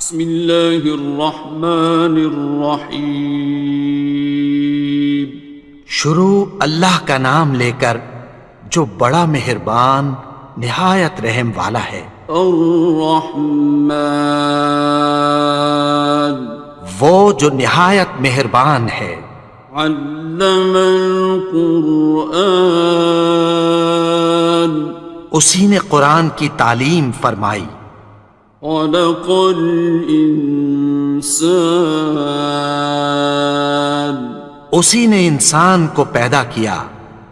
بسم اللہ الرحمن الرحیم۔ شروع اللہ کا نام لے کر جو بڑا مہربان نہایت رحم والا ہے۔ الرحمن، وہ جو نہایت مہربان ہے۔ علم القرآن، اسی نے قرآن کی تعلیم فرمائی۔ خلق الانسان، اسی نے انسان کو پیدا کیا۔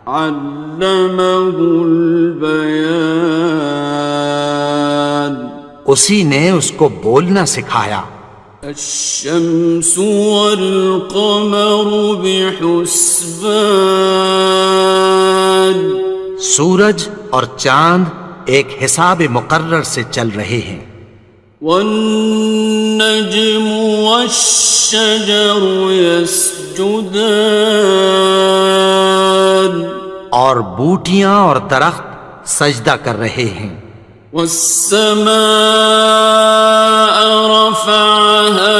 علمہ البیان، اسی نے اس کو بولنا سکھایا۔ الشمس والقمر بحسبان، سورج اور چاند ایک حساب مقرر سے چل رہے ہیں۔ والنجم والشجر يسجدان، اور بوٹیاں اور درخت سجدہ کر رہے ہیں۔ والسماء رفعها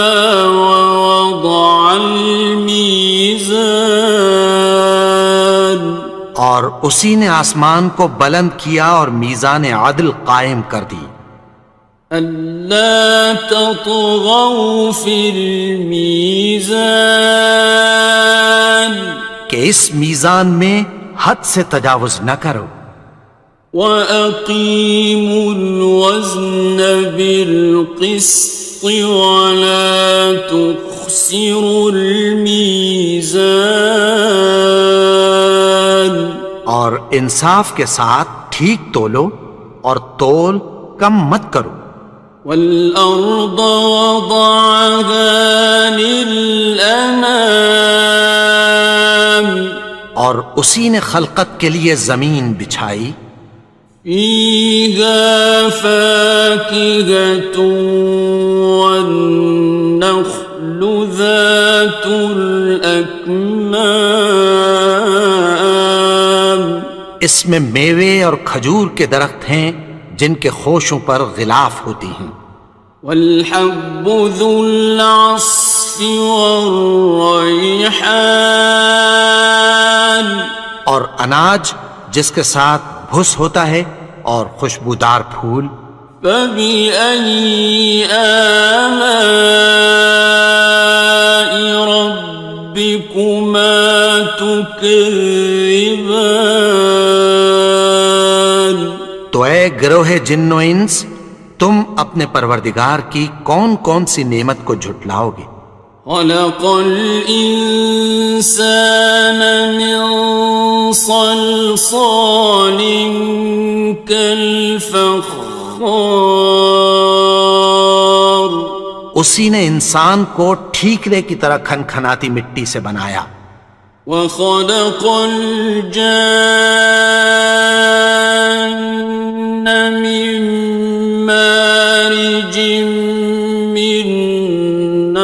ووضع الميزان، اور اسی نے آسمان کو بلند کیا اور میزان عدل قائم کر دی۔ ألا تطغوا في الميزان، کہ اس میزان میں حد سے تجاوز نہ کرو۔ وَأَقِيمُوا الْوَزْنَ بِالْقِسْطِ وَلَا تُخْسِرُوا الْمِيزَانَ، اور انصاف کے ساتھ ٹھیک تولو اور تول کم مت کرو۔ وَالْأَرْضَ وَضَعَهَا لِلْأَنَامِ، اور اسی نے خلقت کے لیے زمین بچھائی۔ فِيهَا فَاكِهَةٌ وَالنَّخْلُ ذَاتُ الْأَكْمَامِ، اس میں میوے اور کھجور کے درخت ہیں جن کے خوشوں پر غلاف ہوتی ہیں۔ وَالْحَبُّ ذُو الْعَصْفِ وَالرَّيْحَانِ، اور اناج جس کے ساتھ بھس ہوتا ہے اور خوشبودار پھول۔ فَبِأَيِّ آلَاءِ رَبِّكُمَا تُكَذِّبَانِ، تو اے گروہ جن و انس، تم اپنے پروردگار کی کون کون سی نعمت کو جھٹلاؤ گے؟ خَلَقَ الْإِنسَانَ مِنْ صَلْصَالٍ كَالْفَخَّارِ، اسی نے انسان کو ٹھیکرے کی طرح کھنکھناتی مٹی سے بنایا۔ وَخَلَقَ الْجَانَّ مِن مَّارِجٍ مِّن نَّارٍ،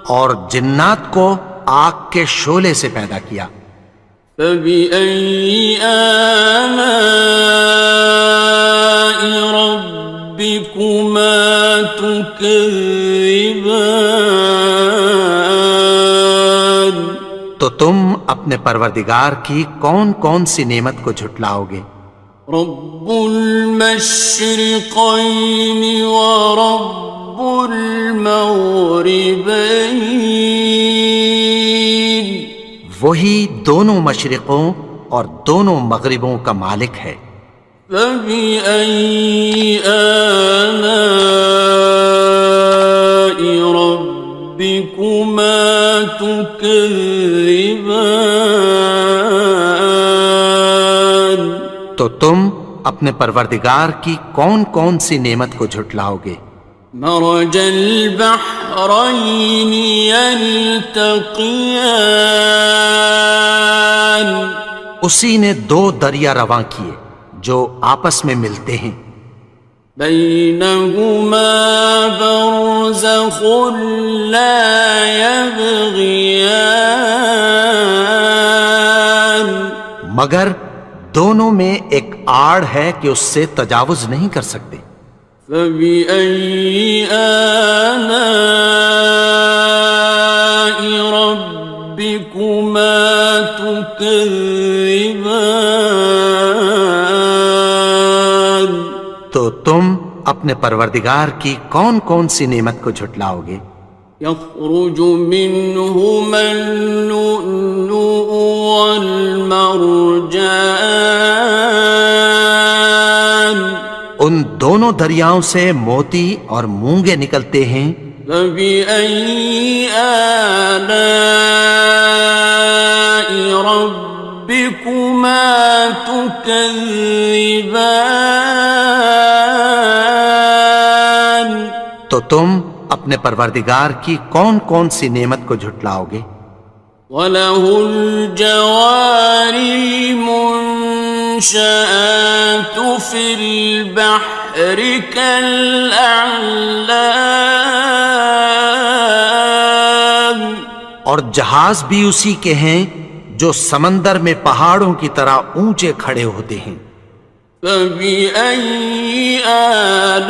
اور جنات کو آگ کے شعلے سے پیدا کیا۔ فَبِأَيِّ آلَاءِ رَبِّكُمَا تُكَذِّبَانِ، تو تم اپنے پروردگار کی کون کون سی نعمت کو جھٹلاؤ گے؟ رب المشرقین ورب المغربین، وہی دونوں مشرقوں اور دونوں مغربوں کا مالک ہے۔ فَبِأَيِّ آلَاءِ رَبِّكُمَا تُكَذِّبَانِ، تو تم اپنے پروردگار کی کون کون سی نعمت کو جھٹلاؤ گے؟ مرج البحرین یلتقیان، اسی نے دو دریا رواں کیے جو آپس میں ملتے ہیں۔ بینہما برزخ لا یبغیان، مگر دونوں میں ایک آڑ ہے کہ اس سے تجاوز نہیں کر سکتے۔ فبأي آلاء ربكما تكذبان؟ تو تم اپنے پروردگار کی کون کون سی نعمت کو جھٹلاؤ گے؟ يخرج منهما اللؤلؤ والمرجان ان دونوں دریاؤں سے موتی اور مونگے نکلتے ہیں۔ فبأي آلاء ربكما تكذبان؟ تو تم اپنے پروردگار کی کون کون سی نعمت کو جھٹلاؤ گے؟ وَلَهُ الْجَوَارِ الْمُنشَآتُ فِي الْبَحْرِ كَالْأَعْلَامِ، اور جہاز بھی اسی کے ہیں جو سمندر میں پہاڑوں کی طرح اونچے کھڑے ہوتے ہیں۔ فَبِأَيِّ آلَاءِ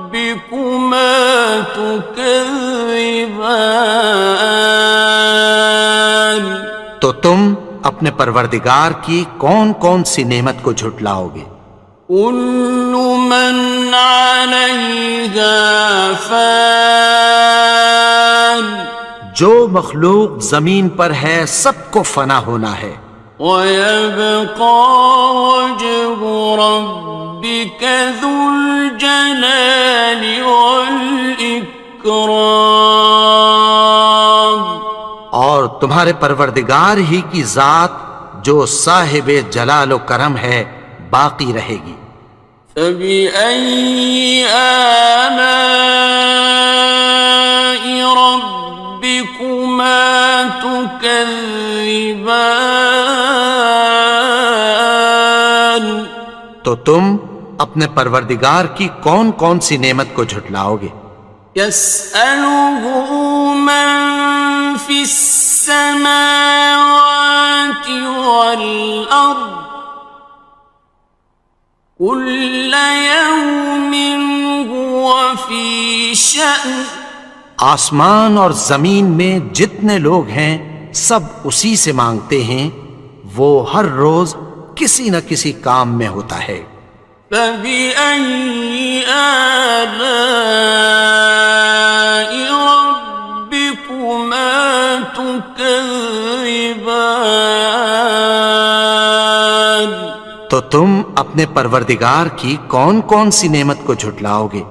رَبِّكُمَا تُكَذِّبَانِ؟ تو تم اپنے پروردگار کی کون کون سی نعمت کو جھٹلاؤ گے؟ كُلُّ مَنْ عَلَيْهَا فَانٍ، جو مخلوق زمین پر ہے سب کو فنا ہونا ہے۔ وَيَبْقَى وَجْهُ رَبِّكَ ذُو الْجَلَالِ وَالْإِكْرَامِ، اور تمہارے پروردگار ہی کی ذات جو صاحب جلال و کرم ہے باقی رہے گی۔ فَبِأَيِّ آلَاءِ رَبِّكُمَا تُكَذِّبَانِ؟ تو تم اپنے پروردگار کی کون کون سی نعمت کو جھٹلاؤ گے؟ يَسْأَلُهُ مَن فِي السَّمَاوَاتِ وَالْأَرْضِ كُلَّ يَوْمٍ هُوَ فِي شَأْنٍ، آسمان اور زمین میں جتنے لوگ ہیں سب اسی سے مانگتے ہیں، وہ ہر روز کسی نہ کسی کام میں ہوتا ہے۔ فَبِأَيِّ آلَاءِ رَبِّكُمَا تُكَذِّبَانِ؟ تو تم اپنے پروردگار کی کون کون سی نعمت کو جھٹلاؤ گے؟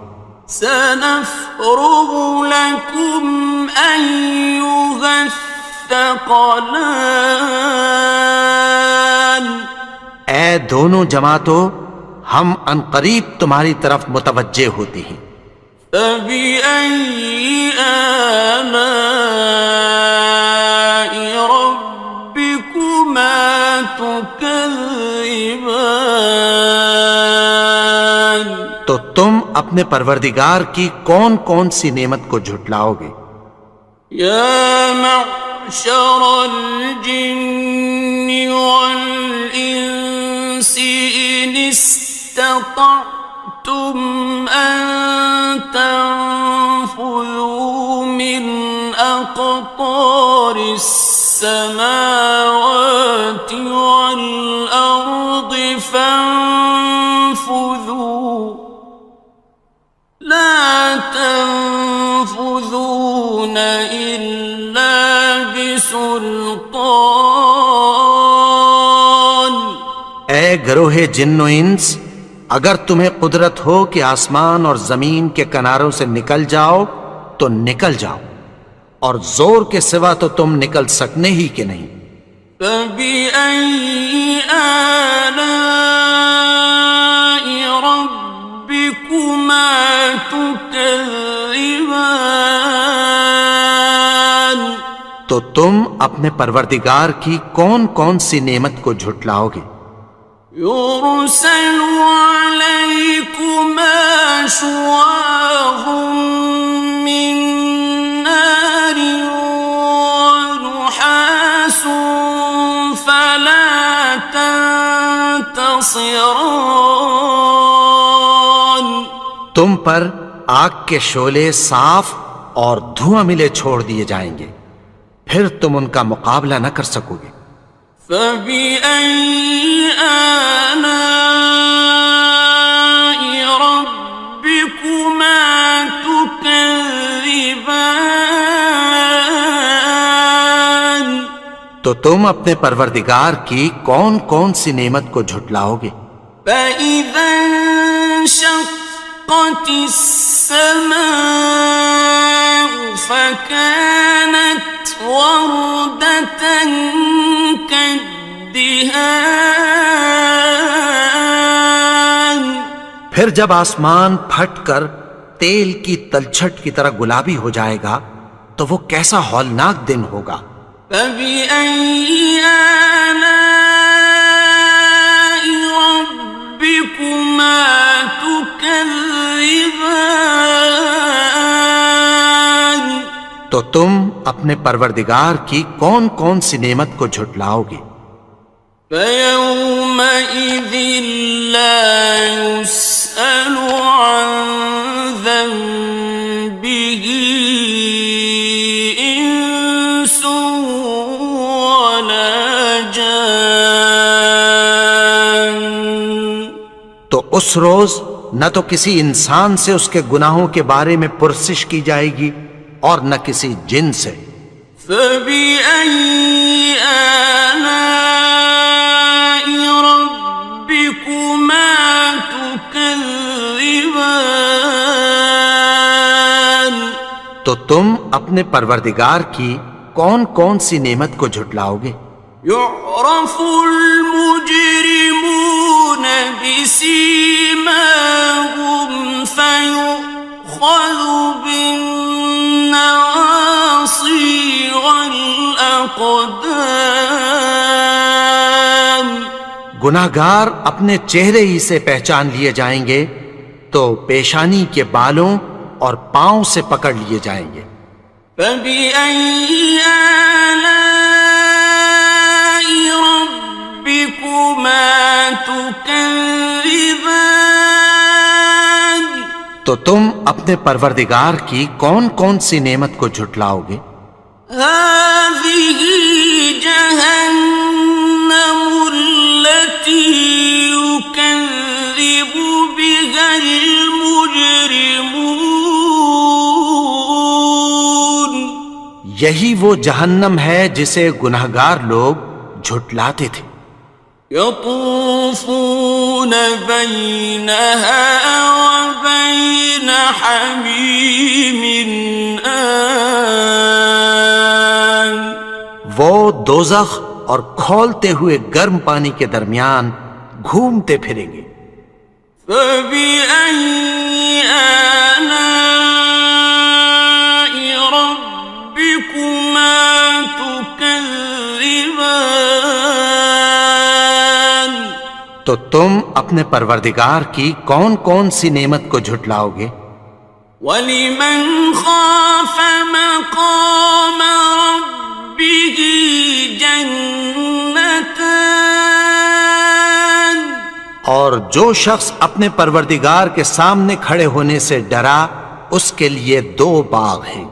سَنَفْرُغُ لَكُمْ أَيُّهَ الثَّقَلَانِ؟ اے دونوں جماعتوں، ہم عنقریب تمہاری طرف متوجہ ہوتے ہیں۔ فَبِأَيِّ آلَاءِ رَبِّكُمَا تُكَذِّبَانِ؟ تو تم اپنے پروردگار کی کون کون سی نعمت کو جھٹلاؤ گے؟ يَا مَعْشَرَ الْجِنِّ وَالْإِنسِ إِنِ اسْتَطَعْتُمْ أَن تَنفُذُوا مِنْ أَقْطَارِ السَّمَاوَاتِ وَالْأَرْضِ فَانفُذُوا لَا تَنفُذُونَ إِلَّا بِسُلْطَانٍ۔ اے گروہ جن و انس، اگر تمہیں قدرت ہو کہ آسمان اور زمین کے کناروں سے نکل جاؤ تو نکل جاؤ، اور زور کے سوا تو تم نکل سکنے ہی کہ نہیں۔ فَبِأَيِّ آلَاءِ رَبِّكُمَا تُكَذِّبَانِ؟ تو تم اپنے پروردگار کی کون کون سی نعمت کو جھٹلاؤ گے؟ يُرْسَلُ عَلَيْكُمَا شُوَاظٌ مِّن نَّارٍ وَنُحَاسٌ خصران. تم پر آگ کے شعلے صاف اور دھواں ملے چھوڑ دیے جائیں گے، پھر تم ان کا مقابلہ نہ کر سکو گے۔ فبأي آلاء ربكما تكذبان. تو تم اپنے پروردگار کی کون کون سی نعمت کو جھٹلاؤ گے؟ فإذا انشقت السماء فكانت وردة كالدهان. پھر جب آسمان پھٹ کر تیل کی تلچھٹ کی طرح گلابی ہو جائے گا تو وہ کیسا ہولناک دن ہوگا۔ فبأي آلاء ربكما تكذبان. تو تم اپنے پروردگار کی کون کون سی نعمت کو جھٹلاؤ گے؟ فيومئذ لا يسأل عن ذنبه إنس ولا جان. تو اس روز نہ تو کسی انسان سے اس کے گناہوں کے بارے میں پرسش کی جائے گی اور نہ کسی جن سے۔ فبأي آلاء ربكما تكذبان. تو تم اپنے پروردگار کی کون کون سی نعمت کو جھٹلاؤ گے؟ يعرف المجرمون بسيماهم فيؤخذ بالنواصي والأقدام. گناہگار اپنے چہرے ہی سے پہچان لیے جائیں گے تو پیشانی کے بالوں اور پاؤں سے پکڑ لیے جائیں گے۔ فبأي آلاء ربكما تكذبان. تو تم اپنے پروردگار کی کون کون سی نعمت کو جھٹلاؤ گے؟ هذه جهنم التي يكذب بها المجرمون. یہی وہ جہنم ہے جسے گناہگار لوگ جھٹلاتے تھے۔ يطوفون بينها وبين حميم آن. وہ دوزخ اور کھولتے ہوئے گرم پانی کے درمیان گھومتے پھریں گے۔ فبأي آلاء ربكما تكذبان. تو تم اپنے پروردگار کی کون کون سی نعمت کو جھٹلاؤ گے؟ وَلِمَنْ خَافَ مَقَامَ رَبِّهِ جَنَّتَانِ. اور جو شخص اپنے پروردگار کے سامنے کھڑے ہونے سے ڈرا اس کے لیے دو باغ ہیں۔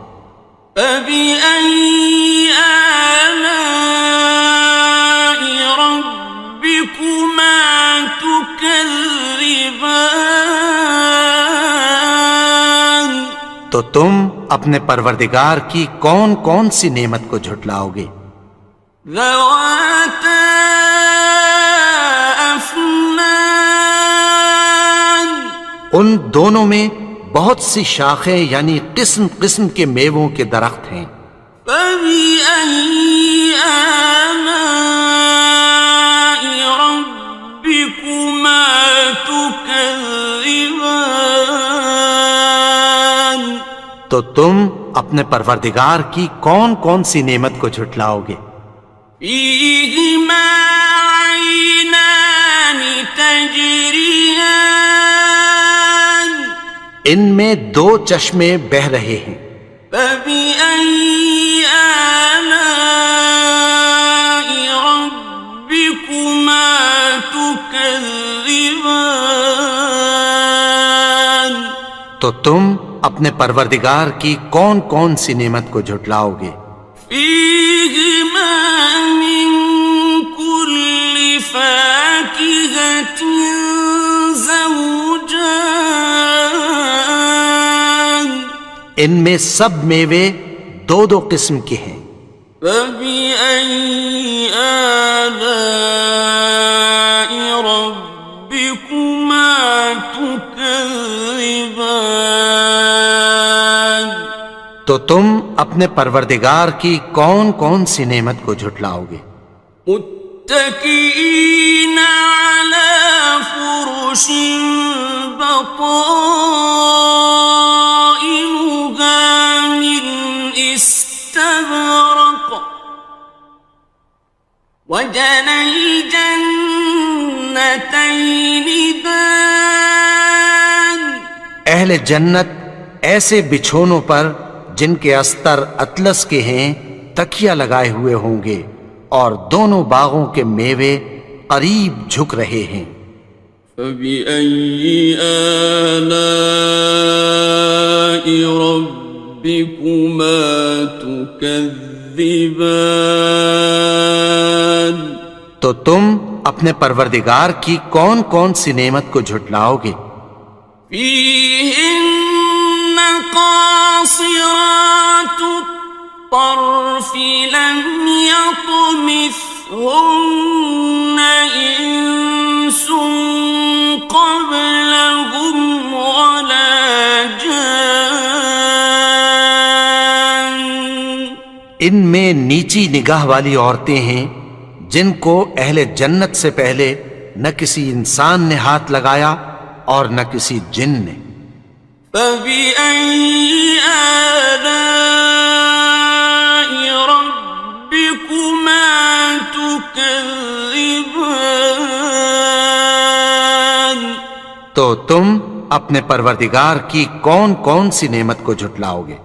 فَبِأَيِّ آلَاءِ رَبِّكُمَا تُكَذِّبَانِ. تو تم اپنے پروردگار کی کون کون سی نعمت کو جھٹلاؤ گے؟ ذَوَاتَا أَفْنَانٍ. ان دونوں میں بہت سی شاخیں یعنی قسم قسم کے میووں کے درخت ہیں۔ فَبِأَيِّ آلَاءِ رَبِّكُمَا تُكَذِّبَانِ. تو تم اپنے پروردگار کی کون کون سی نعمت کو جھٹلاؤ گے؟ فِيهِمَا عَيْنَانِ تَجْرِيَانِ. ان میں دو چشمے بہہ رہے ہیں۔ فَبِأَيِّ آلَاءِ رَبِّكُمَا تُكَذِّبَانِ. تكذبان تو تم اپنے پروردگار کی کون کون سی نعمت کو جھٹلاؤ گے؟ فيهما من كل فاكهة زوجان ان میں سب میوے دو دو قسم کے ہیں۔ فبأي آلاء ربكما تكذبان تو تم اپنے پروردگار کی کون کون سی نعمت کو جھٹلاؤ گے؟ متكئين على فرش بطائنها من استبرق وجنى الجنتين دان اہل جنت ایسے بچھونوں پر جن کے استر اطلس کے ہیں تکیہ لگائے ہوئے ہوں گے اور دونوں باغوں کے میوے قریب جھک رہے ہیں۔ فبأي آلاء ربكما تكذبان تو تم اپنے پروردگار کی کون کون سی نعمت کو جھٹلاؤ گے؟ فيهن قاصرات الطرف لم يطمثهن إنس قبلهم ولا جان ان میں نیچی نگاہ والی عورتیں ہیں جن کو اہل جنت سے پہلے نہ کسی انسان نے ہاتھ لگایا اور نہ کسی جن نے۔ فبأي آلاء ربكما تكذبان تو تم اپنے پروردگار کی کون کون سی نعمت کو جھٹلاؤ گے؟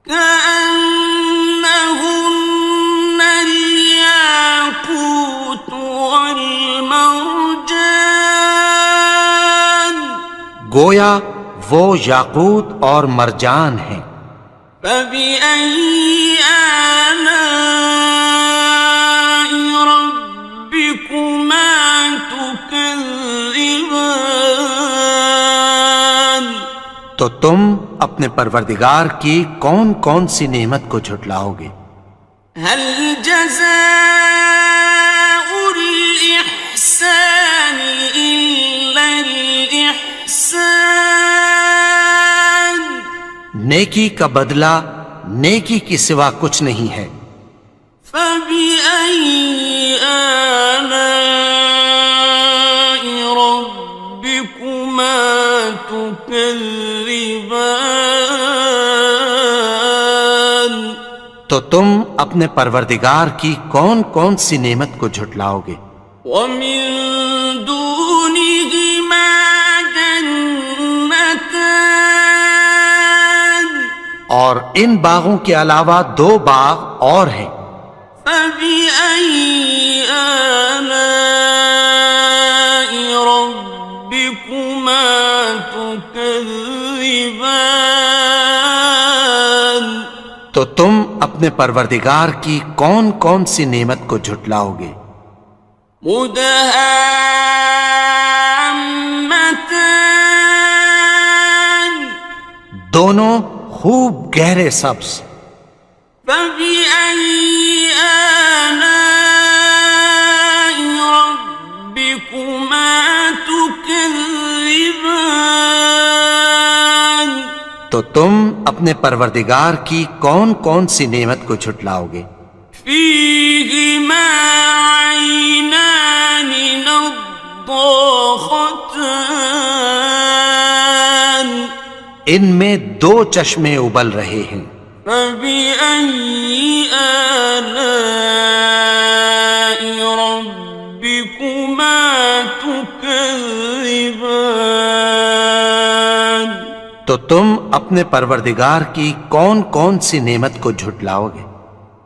كأنهن الياقوت والمرجان گویا وہ یاقوت اور مرجان ہیں۔ فبأي آلاء ربكما تكذبان تو تم اپنے پروردگار کی کون کون سی نعمت کو جھٹلاؤ گے؟ هل جزاء الإحسان إلا الإحسان نیکی کا بدلہ نیکی کی سوا کچھ نہیں ہے۔ فبأي آلاء ربكما تكذبان تو تم اپنے پروردگار کی کون کون سی نعمت کو جھٹلاؤ گے؟ ومن دونهما جنتان اور ان باغوں کے علاوہ دو باغ اور ہیں۔ فبأي آلاء ربكما تكذبان تو تم اپنے پروردگار کی کون کون سی نعمت کو جھٹلاؤ گے؟ مدهامتان دونوں خوب گہرے سبز۔ فبأي آلاء ربكما تكذبان تو تم اپنے پروردگار کی کون کون سی نعمت کو جھٹلاؤ گے؟ فيهما عينان نضاختان ان میں دو چشمے ابل رہے ہیں۔ فبأي آلاء ربكما تكذبان تو تم اپنے پروردگار کی کون کون سی نعمت کو جھٹلاؤ گے؟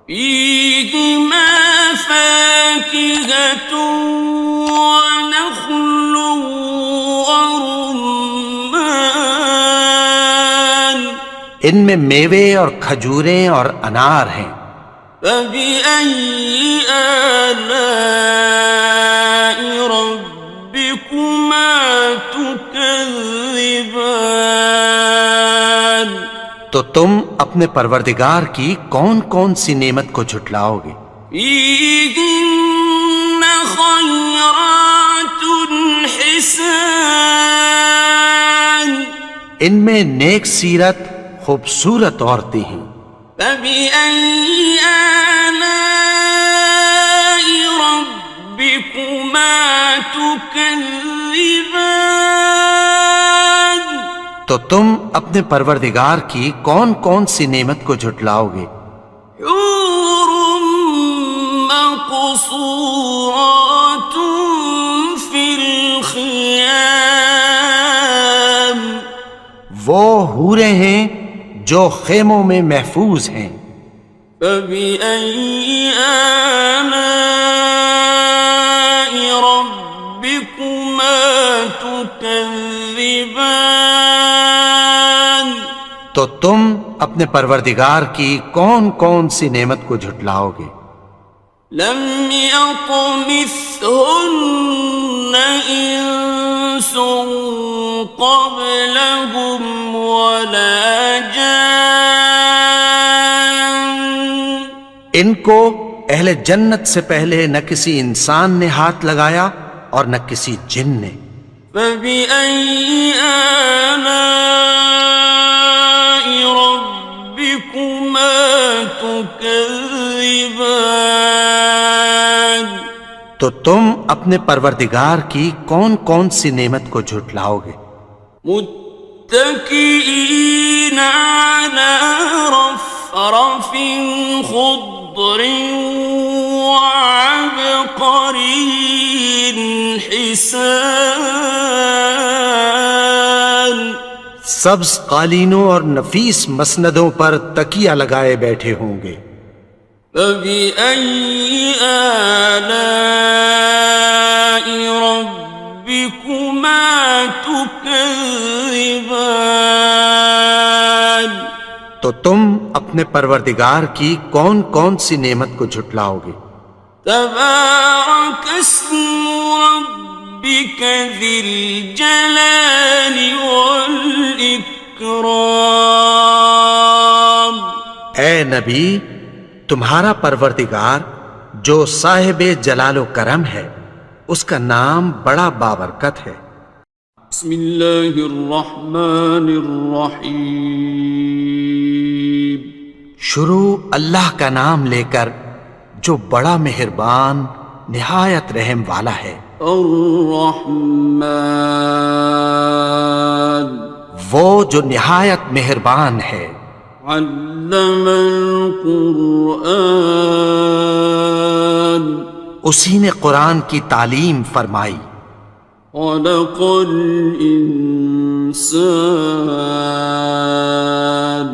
فيهما فاكهة ونخل ورمان ان میں میوے اور کھجوریں اور انار ہیں. فبأي آلاء ربكما تكذبان تو تم اپنے پروردگار کی کون کون سی نعمت کو جھٹلاؤ گے؟ فيهن خيرات حسان ان میں نیک سیرت خوبصورت عورتیں ہیں. فبأي آلاء ربكما تكذبان تو تم اپنے پروردگار کی کون کون سی نعمت کو جھٹلاؤ گے؟ حور مقصورات في الخيام وہ حوریں ہیں جو خیموں میں محفوظ ہیں. فبأي آلاء ربكما تكذبان تو تم اپنے پروردگار کی کون کون سی نعمت کو جھٹلاؤ گے؟ لم يطمثهن إنس قبلهم ولا جان ان کو اہل جنت سے پہلے نہ کسی انسان نے ہاتھ لگایا اور نہ کسی جن نے. فبأي آلاء ربكما تكذبان تو تم اپنے پروردگار کی کون کون سی نعمت کو جھٹلاؤ گے؟ متكئين على رفرف خضر وعبقري حسان سبز قالینوں اور نفیس مسندوں پر تکیہ لگائے بیٹھے ہوں گے. فبأي آلاء ربكما تكذبان تو تم اپنے پروردگار کی کون کون سی نعمت کو جھٹلاؤ گے؟ تبارك اسم ربك ذي الجلال والإكرام اے نبی، تمہارا پروردگار جو صاحب جلال و کرم ہے، اس کا نام بڑا بابرکت ہے. بسم اللہ الرحمن الرحیم شروع اللہ کا نام لے کر جو بڑا مہربان نہایت رحم والا ہے. الرحمن وہ جو نہایت مہربان ہے. علم القرآن اسی نے قرآن کی تعلیم فرمائی. خلق الانسان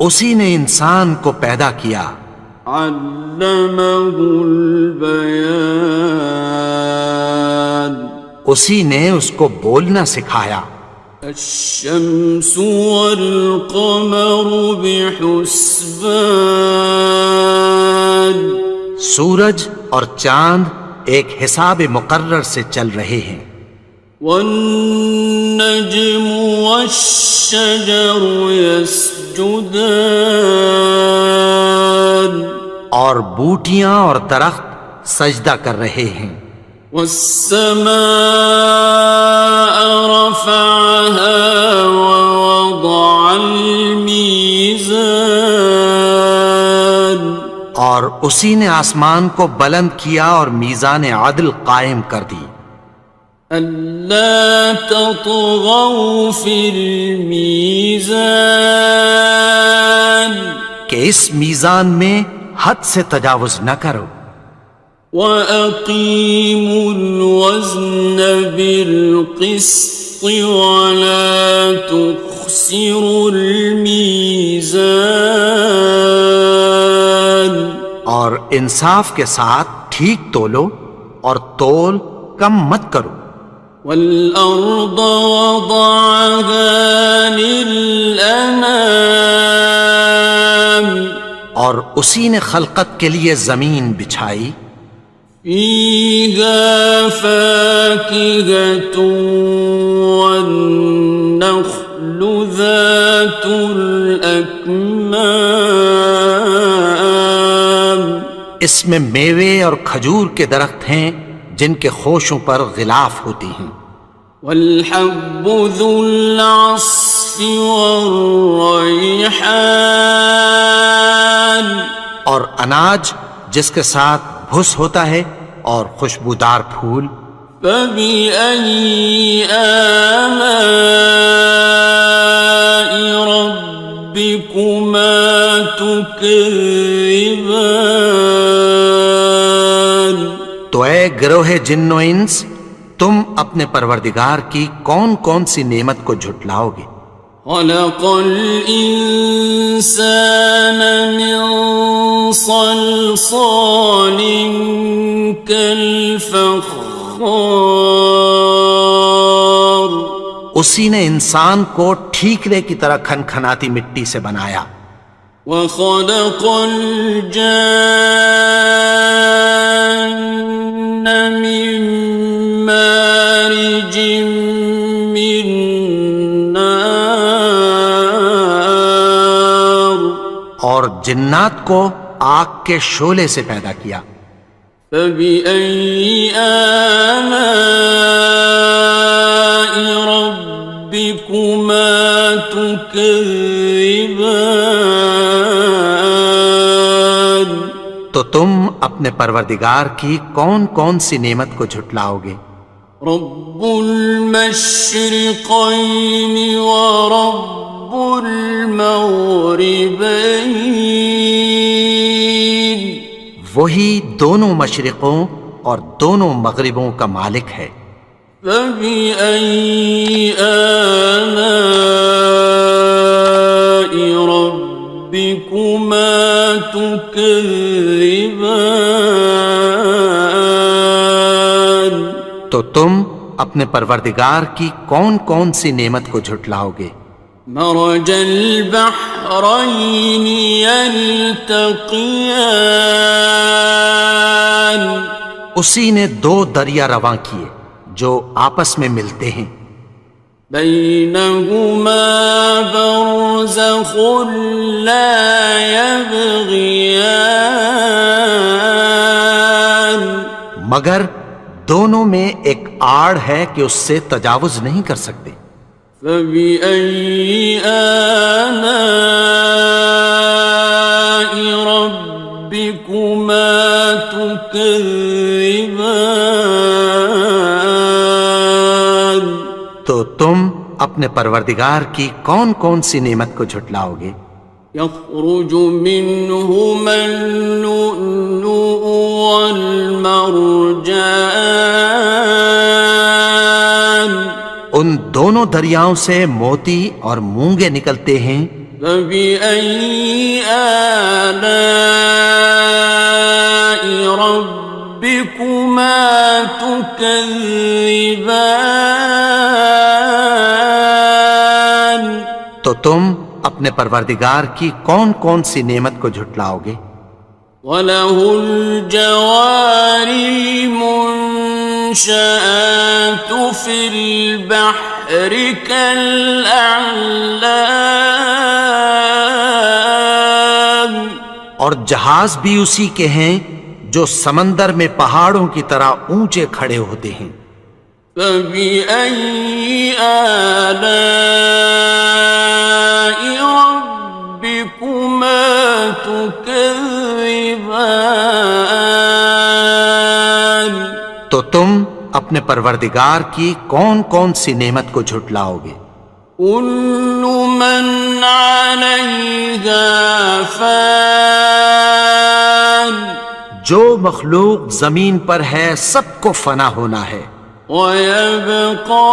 اسی نے انسان کو پیدا کیا. علمہ البیان اسی نے اس کو بولنا سکھایا. الشمس والقمر بحسبان سورج اور چاند ایک حساب مقرر سے چل رہے ہیں. والنجم والشجر يسجدان اور بوٹیاں اور درخت سجدہ کر رہے ہیں. والسماء رفعها ووضع الميزان اور اسی نے آسمان کو بلند کیا اور میزان عدل قائم کر دی. ألا تطغوا في الميزان کہ اس میزان میں حد سے تجاوز نہ کرو. وَأَقِيمُوا الْوَزْنَ بِالْقِسْطِ وَلَا تُخْسِرُوا الْمِيزَانَ اور انصاف کے ساتھ ٹھیک تولو اور تول کم مت کرو. والأرض وضعها للأنام اور اسی نے خلقت کے لیے زمین بچھائی. فيها فاكهة والنخل ذات الأكمام اس میں میوے اور کھجور کے درخت ہیں جن کے خوشوں پر غلاف ہوتی ہیں. والحب ذو العصف والریحان اور اناج جس کے ساتھ بھس ہوتا ہے اور خوشبودار پھول. فبأي آلاء ربكما تكذبان تو اے گروہ جن و انس، تم اپنے پروردگار کی کون کون سی نعمت کو جھٹلاؤ گے؟ خلق الإنسان من صلصال كالفخار اسی نے انسان کو ٹھیکرے کی طرح کھنکھناتی مٹی سے بنایا. وخلق الجان من مارج من نار اور جنات کو آگ کے شعلے سے پیدا کیا. فبأي آلاء ربكما تكذبان تو تم اپنے پروردگار کی کون کون سی نعمت کو جھٹلاؤ گے؟ رب المشرقين ورب المغربين وہی دونوں مشرقوں اور دونوں مغربوں کا مالک ہے. فبأي آلاء ربكما تكذبان تو تم اپنے پروردگار کی کون کون سی نعمت کو جھٹلاؤ گے؟ مرج البحرين يلتقيان اسی نے دو دریا رواں کیے جو آپس میں ملتے ہیں. بينهما برزخ لا يبغيان مگر دونوں میں ایک آڑ ہے کہ اس سے تجاوز نہیں کر سکتے. فبأي آلاء ربكما تكذبان تو تم اپنے پروردگار کی کون کون سی نعمت کو جھٹلاؤ گے؟ يخرج منهما اللؤلؤ والمرجان ان دونوں دریاؤں سے موتی اور مونگے نکلتے ہیں. فبأي آلاء ربكما تكذبان تو تم اپنے پروردگار کی کون کون سی نعمت کو جھٹلاؤ گے؟ وَلَهُ الْجَوَارِ الْمُنشَآتُ فِي الْبَحْرِ كَالْأَعْلَامِ اور جہاز بھی اسی کے ہیں جو سمندر میں پہاڑوں کی طرح اونچے کھڑے ہوتے ہیں. فَبِأَيِّ آلَاءِ رَبِّكُمَا تُكَذِّبَانِ تو تم اپنے پروردگار کی کون کون سی نعمت کو جھٹلاؤ گے؟ كُلُّ مَنْ عَلَيْهَا فَانٍ جو مخلوق زمین پر ہے سب کو فنا ہونا ہے. وَيَبْقَى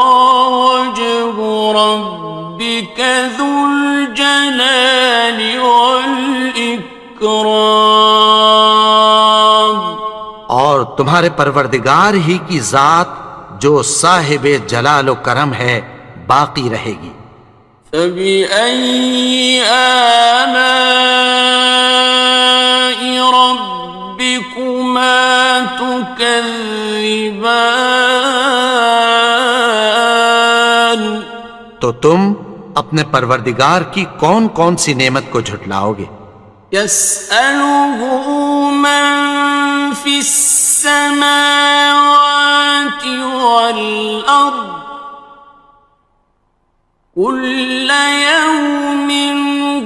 وَجْهُ رَبِّكَ ذُو الْجَلَالِ وَالْإِكْرَامِ اور تمہارے پروردگار ہی کی ذات جو صاحب جلال و کرم ہے باقی رہے گی۔ فَبِأَيِّ آلَاءِ رَبِّكُمَا تُكَذِّبَانِ؟ تو تم اپنے پروردگار کی کون کون سی نعمت کو جھٹلاؤ گے؟ يَسْأَلُهُ مَن فِي السَّمَاوَاتِ وَالْأَرْضِ كُلَّ يَوْمٍ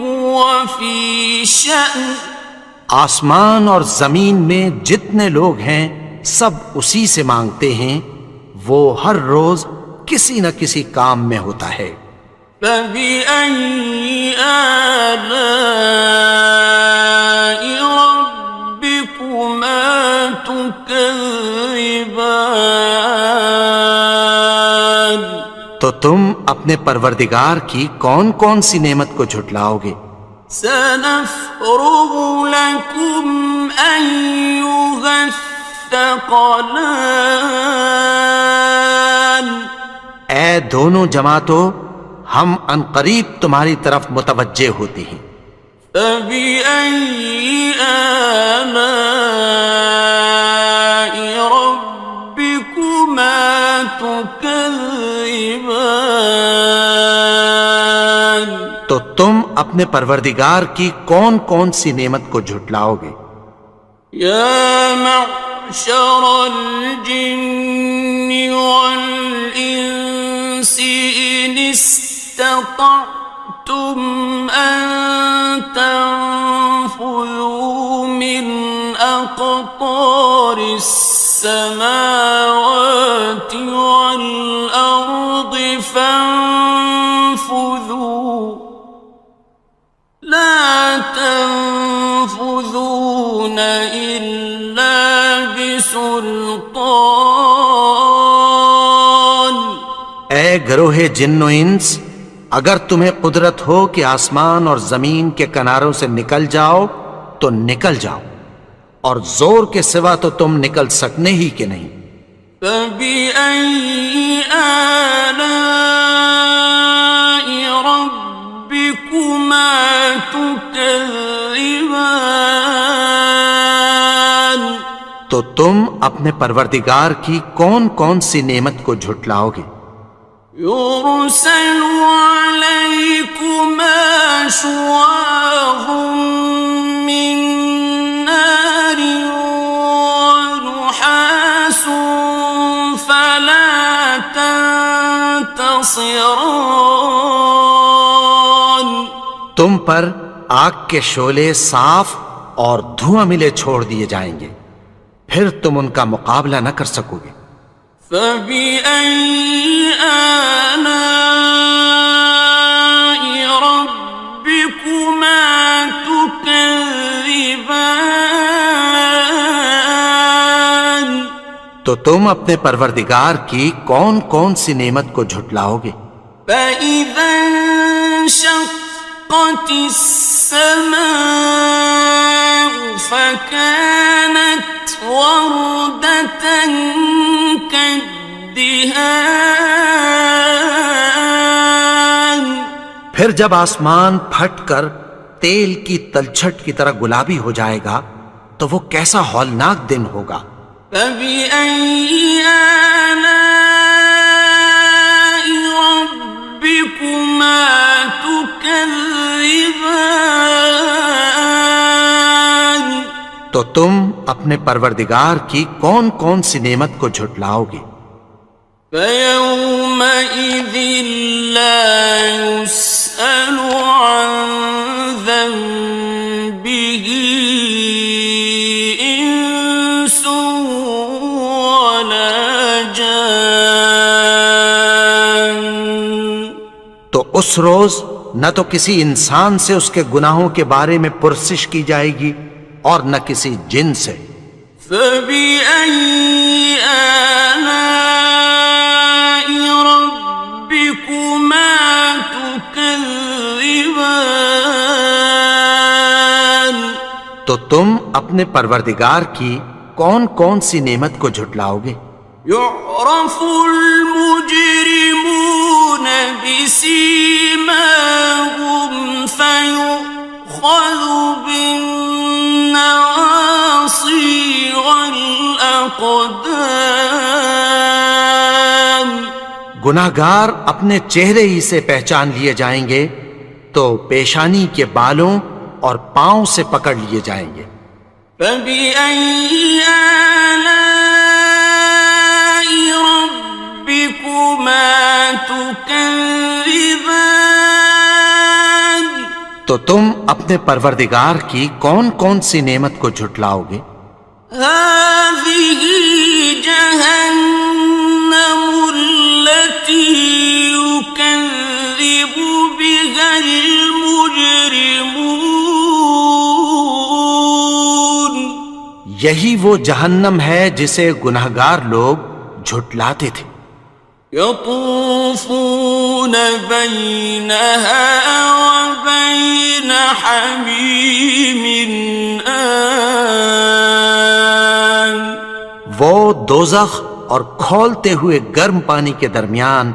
هُوَ فِي شَأْنٍ۔ آسمان اور زمین میں جتنے لوگ ہیں سب اسی سے مانگتے ہیں، وہ ہر روز کسی نہ کسی کام میں ہوتا ہے۔ فَبِأَيِّ آلَاءِ رَبِّكُمَا تُكَذِّبَانِ؟ تو تم اپنے پروردگار کی کون کون سی نعمت کو جھٹلاؤ گے؟ سَنَفْرُغُ لَكُمْ أَيُّهَ الثَّقَلَانِ۔ اے دونوں جماعتوں، ہم عنقریب تمہاری طرف متوجہ ہوتے ہیں۔ فَبِأَيِّ آلَاءِ رَبِّكُمَا تُكَذِّبَانِ؟ تو تم اپنے پروردگار کی کون کون سی نعمت کو جھٹلاؤ گے؟ يَا مَعْشَرَ الْجِنِّ وَالْإِنسِ إِنِ اسْتَطَعْتُمْ أَن تَنفُذُوا مِنْ أَقْطَارِ السَّمَاوَاتِ وَالْأَرْضِ فَانفُذُوا لَا تَنفُذُونَ إِلَّا بِسُلْطَانٍ۔ اے گروہ جن و انس، اگر تمہیں قدرت ہو کہ آسمان اور زمین کے کناروں سے نکل جاؤ تو نکل جاؤ، اور زور کے سوا تو تم نکل سکنے ہی کہ نہیں۔ فَبِأَيِّ آلَاءِ رَبِّكُمَا تُكَذِّبَانِ؟ تو تم اپنے پروردگار کی کون کون سی نعمت کو جھٹلاؤ گے؟ يُرْسَلُ عَلَيْكُمَا شُوَاظٌ مِّن نَّارٍ وَنُحَاسٌ فَلَا تَنتَصِرَانِ۔ تم پر آگ کے شعلے صاف اور دھواں ملے چھوڑ دیے جائیں گے، پھر تم ان کا مقابلہ نہ کر سکو گے۔ فَبِأَيِّ آلَاءِ رَبِّكُمَا تُكَذِّبَانِ؟ تو تم اپنے پروردگار کی کون کون سی نعمت کو جھٹلاؤ گے؟ فَإِذَا انشَقَّتِ السَّمَاءُ فَكَانَتْ وَرْدَةً كَالدِّهَانِ۔ پھر جب آسمان پھٹ کر تیل کی تلچھٹ کی طرح گلابی ہو جائے گا تو وہ کیسا ہولناک دن ہوگا۔ فَبِأَيِّ آلَاءِ رَبِّكُمَا تُكَذِّبَانِ؟ تو تم اپنے پروردگار کی کون کون سی نعمت کو جھٹلاؤ گے؟ فَيَوْمَئِذٍ لَا يُسْأَلُ عَن ذَنبِهِ إِنسٌ وَلَا جَانٌ۔ تو اس روز نہ تو کسی انسان سے اس کے گناہوں کے بارے میں پرسش کی جائے گی اور نہ کسی جن سے۔ فَبِأَيِّ آلَاءِ رَبِّكُمَا تُكَذِّبَانِ؟ تو تم اپنے پروردگار کی کون کون سی نعمت کو جھٹلاؤ گے؟ يعرف المجرمون بسيماهم فيؤخذ بالنواصي والأقدام. گناہگار اپنے چہرے ہی سے پہچان لیے جائیں گے تو پیشانی کے بالوں اور پاؤں سے پکڑ لیے جائیں گے. فبأي آلاء ربكما تكذبان. تو تم اپنے پروردگار کی کون کون سی نعمت کو جھٹلاؤ گے؟ هذه جهنم التي يكذب بها المجرمون. یہی وہ جہنم ہے جسے گناہگار لوگ جھٹلاتے تھے. يطوفون بينها وبين حميم آن. وہ دوزخ اور کھولتے ہوئے گرم پانی کے درمیان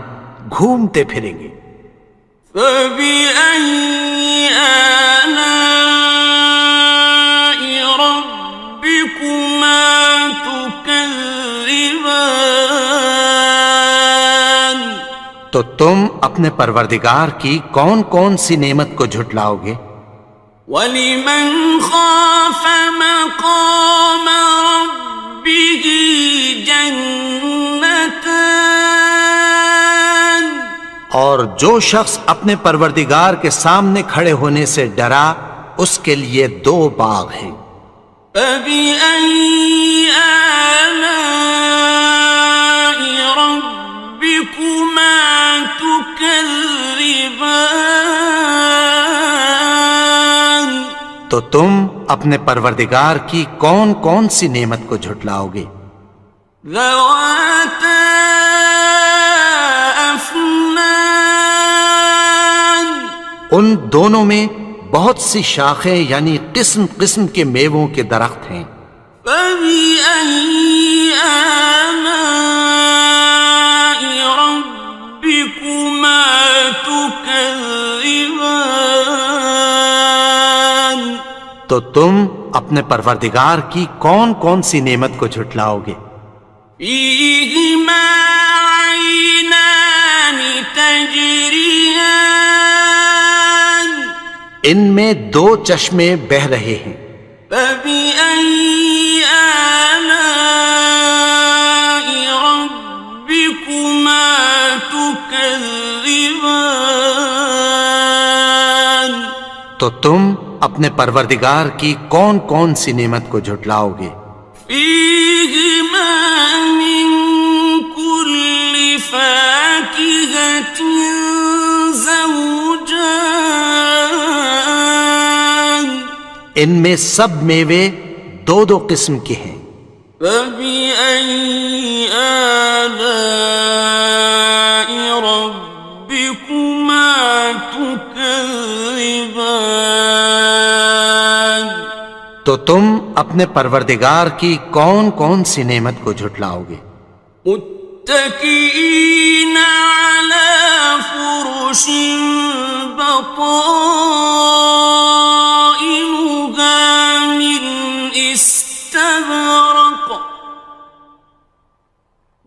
گھومتے پھریں گے. فبأي آلاء ربكما تكذبان. تو تم اپنے پروردگار کی کون کون سی نعمت کو جھٹلاؤ گے؟ وَلِمَنْ خَافَ مَقَامَ رَبِّهِ جَنَّتَانِ. اور جو شخص اپنے پروردگار کے سامنے کھڑے ہونے سے ڈرا اس کے لیے 2 باغ ہیں. فَبِأَيِّ آلَاءِ رَبِّكُمَا تُكَذِّبَانِ. تو تم اپنے پروردگار کی کون کون سی نعمت کو جھٹلاؤ گے؟ ذَوَاتَا أَفْنَانٍ. ان دونوں میں بہت سی شاخیں یعنی قسم قسم کے میووں کے درخت ہیں. فَبِأَيِّ آلَاءِ رَبِّكُمَا تُكَذِّبَانِ. تو تم اپنے پروردگار کی کون کون سی نعمت کو جھٹلاؤ گے؟ فِيهِمَا عَيْنَانِ تَجْرِيَانِ. ان میں 2 چشمے بہہ رہے ہیں. فَبِأَيِّ آلَاءِ رَبِّكُمَا تُكَذِّبَانِ. تو تم اپنے پروردگار کی کون کون سی نعمت کو جھٹلاؤ گے؟ فِيهِمَا مِن كُلِّ فَاكِهَةٍ زَوْجَانِ. ان میں سب میوے 2 قسم کے ہیں. فَبِأَيِّ آلَاءِ رَبِّكُمَا تُكَذِّبَانِ. تو تم اپنے پروردگار کی کون کون سی نعمت کو جھٹلاؤ گے؟ متكئين على فرش بطائنها من استبرق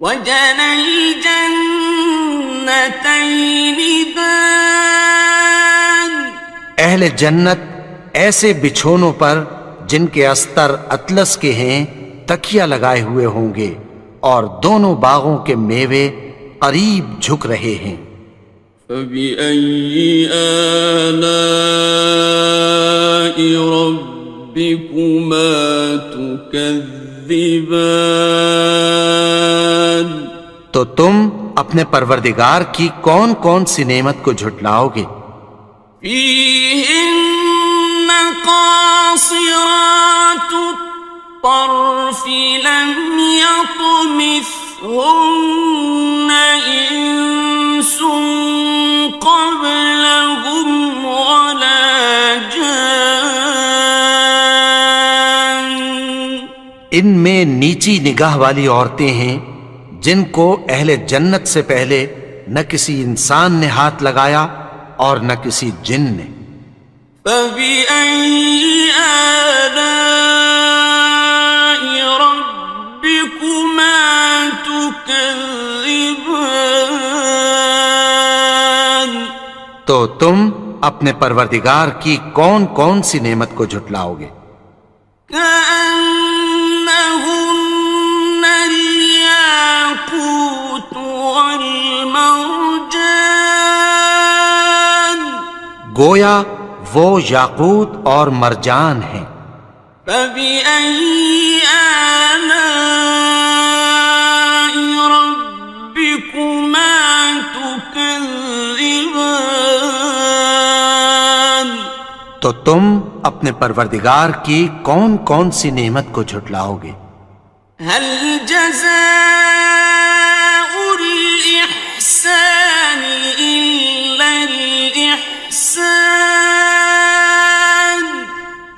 وجنى الجنتين دان. اہل جنت ایسے بچھونوں پر جن کے استر اطلس کے ہیں تکیہ لگائے ہوئے ہوں گے اور دونوں باغوں کے میوے قریب جھک رہے ہیں. فَبِأَيِّ آلَاءِ رَبِّكُمَا تُكَذِّبَانِ. تو تم اپنے پروردگار کی کون کون سی نعمت کو جھٹلاؤ گے؟ فِيهِنَّ قَاصِرَاتُ الطَّرْفِ لَمْ يَطْمِثْهُنَّ إِنسٌ قَبْلَهُمْ وَلَا جَانٌّ. ان میں نیچی نگاہ والی عورتیں ہیں جن کو اہل جنت سے پہلے نہ کسی انسان نے ہاتھ لگایا اور نہ کسی جن نے۔ فَبِأَيِّ آلَاءِ رَبِّكُمَا تُكَذِّبَانِ، تو تم اپنے پروردگار کی کون کون سی نعمت کو جھٹلاؤ گے؟ كأنهن الياقوت والمرجان، گویا وہ یاقوت اور مرجان ہیں۔ فبأي آلاء ربكما تكذبان، تو تم اپنے پروردگار کی کون کون سی نعمت کو جھٹلاؤ گے؟ هل جزاء الإحسان إلا الإحسان،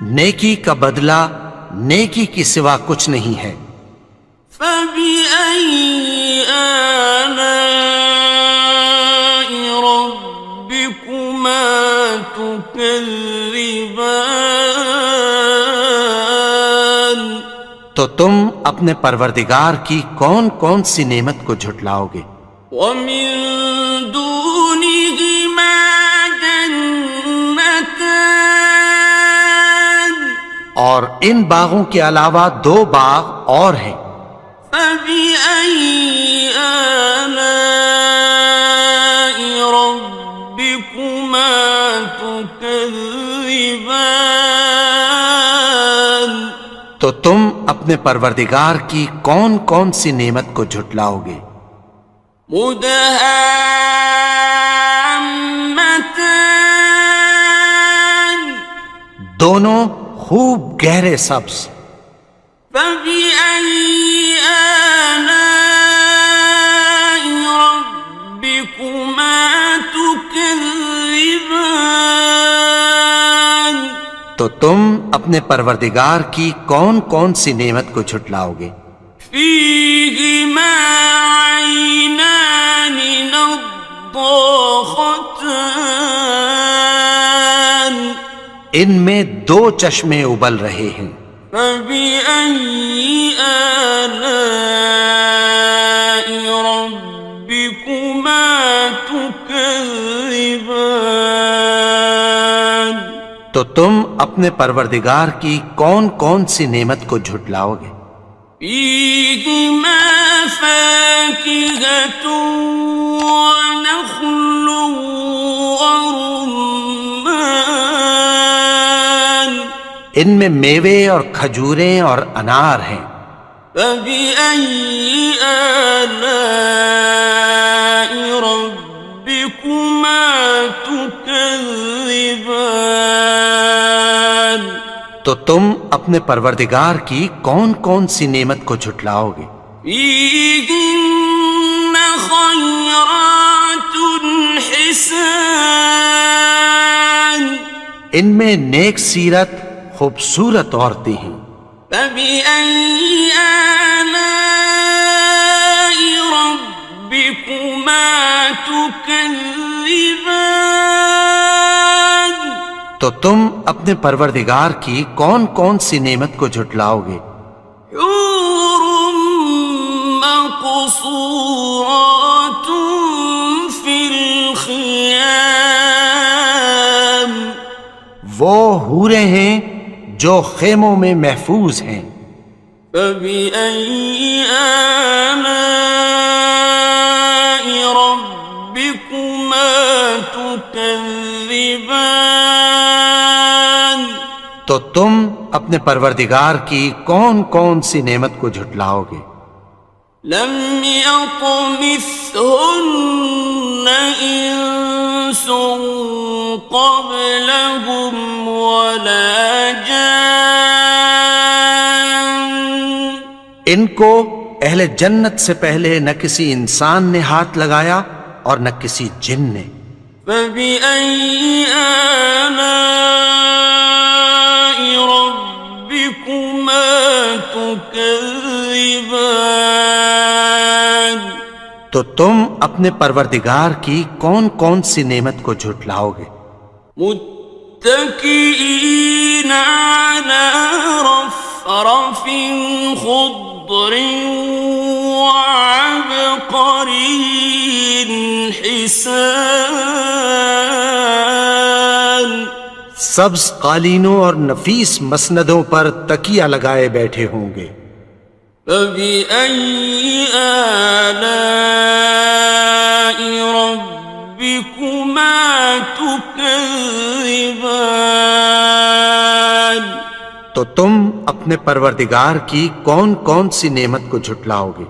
نیکی کا بدلہ نیکی کی سوا کچھ نہیں ہے۔ فبأي آلاء ربكما تكذبان، تو تم اپنے پروردگار کی کون کون سی نعمت کو جھٹلاؤ گے؟ ومن دونهما جنتان، اور ان باغوں کے علاوہ دو باغ اور ہیں۔ فبأي آلاء ربكما تكذبان، تو تم اپنے پروردگار کی کون کون سی نعمت کو جھٹلاؤ گے؟ مدهامتان، دونوں خوب گہرے سبز۔ فبأي آلاء ربكما تكذبان، تو تم اپنے پروردگار کی کون کون سی نعمت کو جھٹلاؤ گے؟ فيهما عينان نضاختان، ان میں دو چشمے ابل رہے ہیں۔ فبأي آلاء ربكما تكذبان، تو تم اپنے پروردگار کی کون کون سی نعمت کو جھٹلاؤ گے؟ فيهما فاكهة ونخل ورمان، ان میں میوے اور کھجوریں اور انار ہیں۔ فبأي آلاء ربكما تكذبان، تو تم اپنے پروردگار کی کون کون سی نعمت کو جھٹلاؤ گے؟ فيهن خيرات حسان، ان میں نیک سیرت خوبصورت عورتیں ہیں۔ فبأي آلاء ربكما تكذبان، تو تم اپنے پروردگار کی کون کون سی نعمت کو جھٹلاؤ گے؟ حور مقصورات في الخيام، وہ حوریں ہیں جو خیموں میں محفوظ ہیں۔ فبأي آلاء ربكما تكذبان، تو تم اپنے پروردگار کی کون کون سی نعمت کو جھٹلاؤ گے؟ لم يطمثهن إنس قبلهم ولا جان، ان کو اہل جنت سے پہلے نہ کسی انسان نے ہاتھ لگایا اور نہ کسی جن نے۔ فبأي آلاء ربكما تكذبان، تكذبان تو تم اپنے پروردگار کی کون کون سی نعمت کو جھٹلاؤ گے؟ متكئين على رفرف خضر وعبقري حسان سبز قالینوں اور نفیس مسندوں پر تکیہ لگائے بیٹھے ہوں گے۔ فبأي آلاء ربكما تكذبان تو تم اپنے پروردگار کی کون کون سی نعمت کو جھٹلاؤ گے؟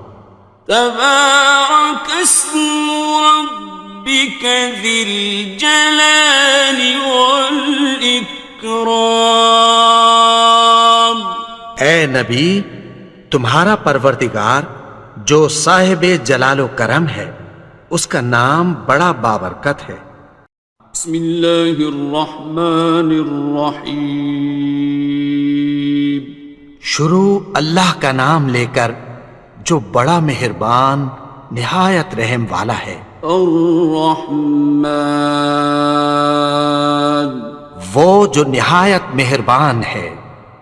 تبارك اسم ربك ذي الجلال والإكرام اے نبی، تمہارا پروردگار جو صاحب جلال و کرم ہے، اس کا نام بڑا بابرکت ہے۔ بسم اللہ الرحمن الرحیم شروع اللہ کا نام لے کر جو بڑا مہربان نہایت رحم والا ہے۔ الرحمن وہ جو نہایت مہربان ہے۔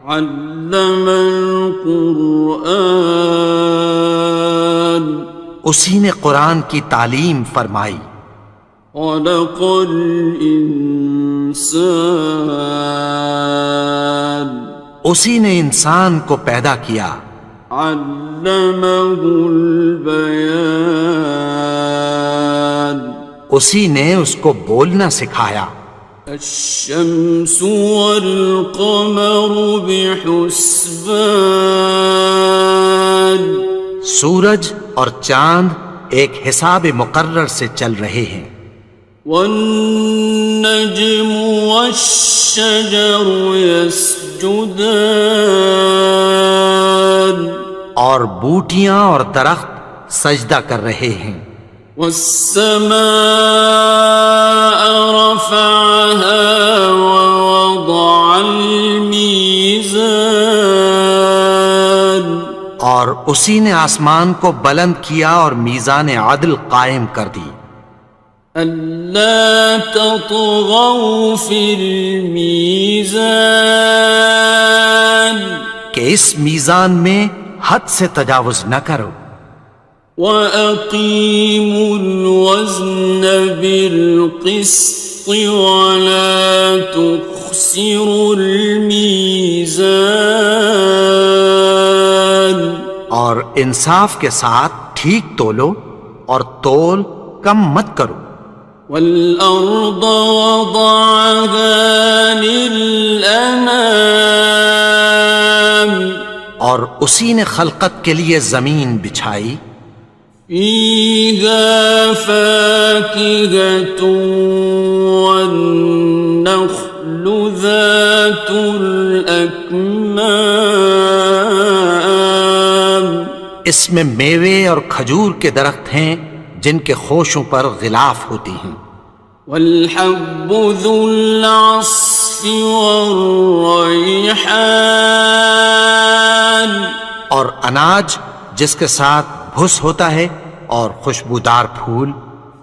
علم القرآن اسی نے قرآن کی تعلیم فرمائی۔ خلق الانسان اسی نے انسان کو پیدا کیا۔ علمہ البیان اسی نے اس کو بولنا سکھایا۔ الشمس والقمر بحسبان سورج اور چاند ایک حساب مقرر سے چل رہے ہیں۔ والنجم والشجر يسجدان اور بوٹیاں اور درخت سجدہ کر رہے ہیں۔ والسماء رفعها ووضع الميزان اور اسی نے آسمان کو بلند کیا اور میزان عدل قائم کر دی۔ ألا تطغوا في الميزان کہ اس میزان میں حد سے تجاوز نہ کرو۔ وَأَقِيمُوا الْوَزْنَ بِالْقِسْطِ وَلَا تُخْسِرُوا الْمِيزَانَ اور انصاف کے ساتھ ٹھیک تولو اور تول کم مت کرو۔ وَالْأَرْضَ وَضَعَهَا لِلْأَنَامِ اور اسی نے خلقت کے لیے زمین بچھائی۔ فِيهَا فَاكِهَةٌ وَالنَّخْلُ ذَاتُ الْأَكْمَامِ اس میں میوے اور کھجور کے درخت ہیں جن کے خوشوں پر غلاف ہوتی ہیں۔ وَالْحَبُّ ذُو الْعَصْفِ وَالرَّيْحَانِ اور اناج جس کے ساتھ بھس ہوتا ہے اور خوشبودار پھول۔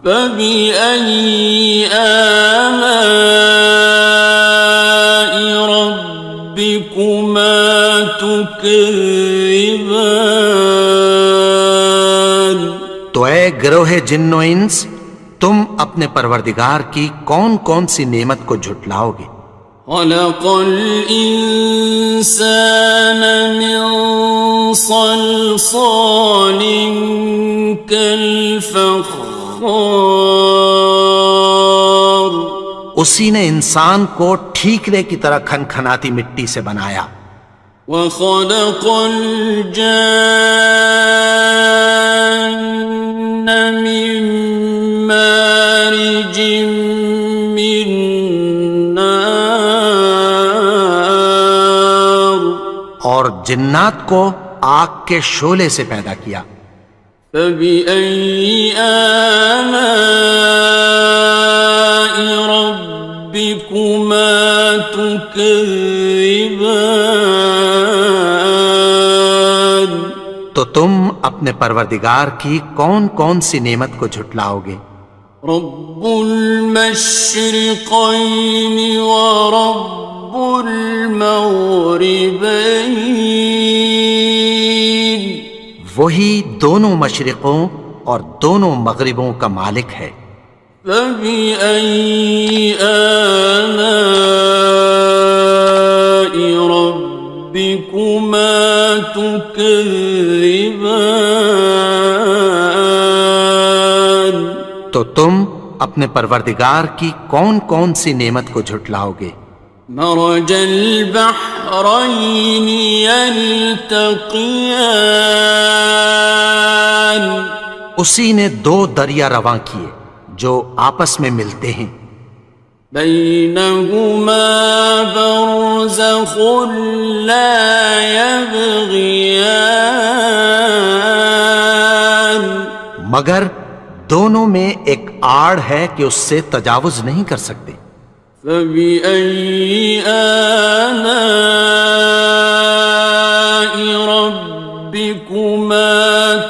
فَبِأَيِّ آلَاءِ رَبِّكُمَا تُكَذِّبَانِ تو اے گروہ جن و انس، تم اپنے پروردگار کی کون کون سی نعمت کو جھٹلاؤ گے؟ خلق الإنسان من صلصال كالفخار اسی نے انسان کو ٹھیکرے کی طرح کھنکھناتی مٹی سے بنایا۔ وخلق الجان من مارج من نار اور جنات کو آگ کے شعلے سے پیدا کیا۔ فبأي آلاء ربكما تكذبان تو تم اپنے پروردگار کی کون کون سی نعمت کو جھٹلاؤ گے؟ رب المشرقين ورب المغربين وہی دونوں مشرقوں اور دونوں مغربوں کا مالک ہے۔ فبأي آلاء ربكما تكذبان تو تم اپنے پروردگار کی کون کون سی نعمت کو جھٹلاؤ گے؟ مرج البحرين يلتقيان اسی نے دو دریا رواں کیے جو آپس میں ملتے ہیں، بينهما برزخ لا يبغيان مگر دونوں میں ایک آڑ ہے کہ اس سے تجاوز نہیں کر سکتے۔ فبأي آلاء ربكما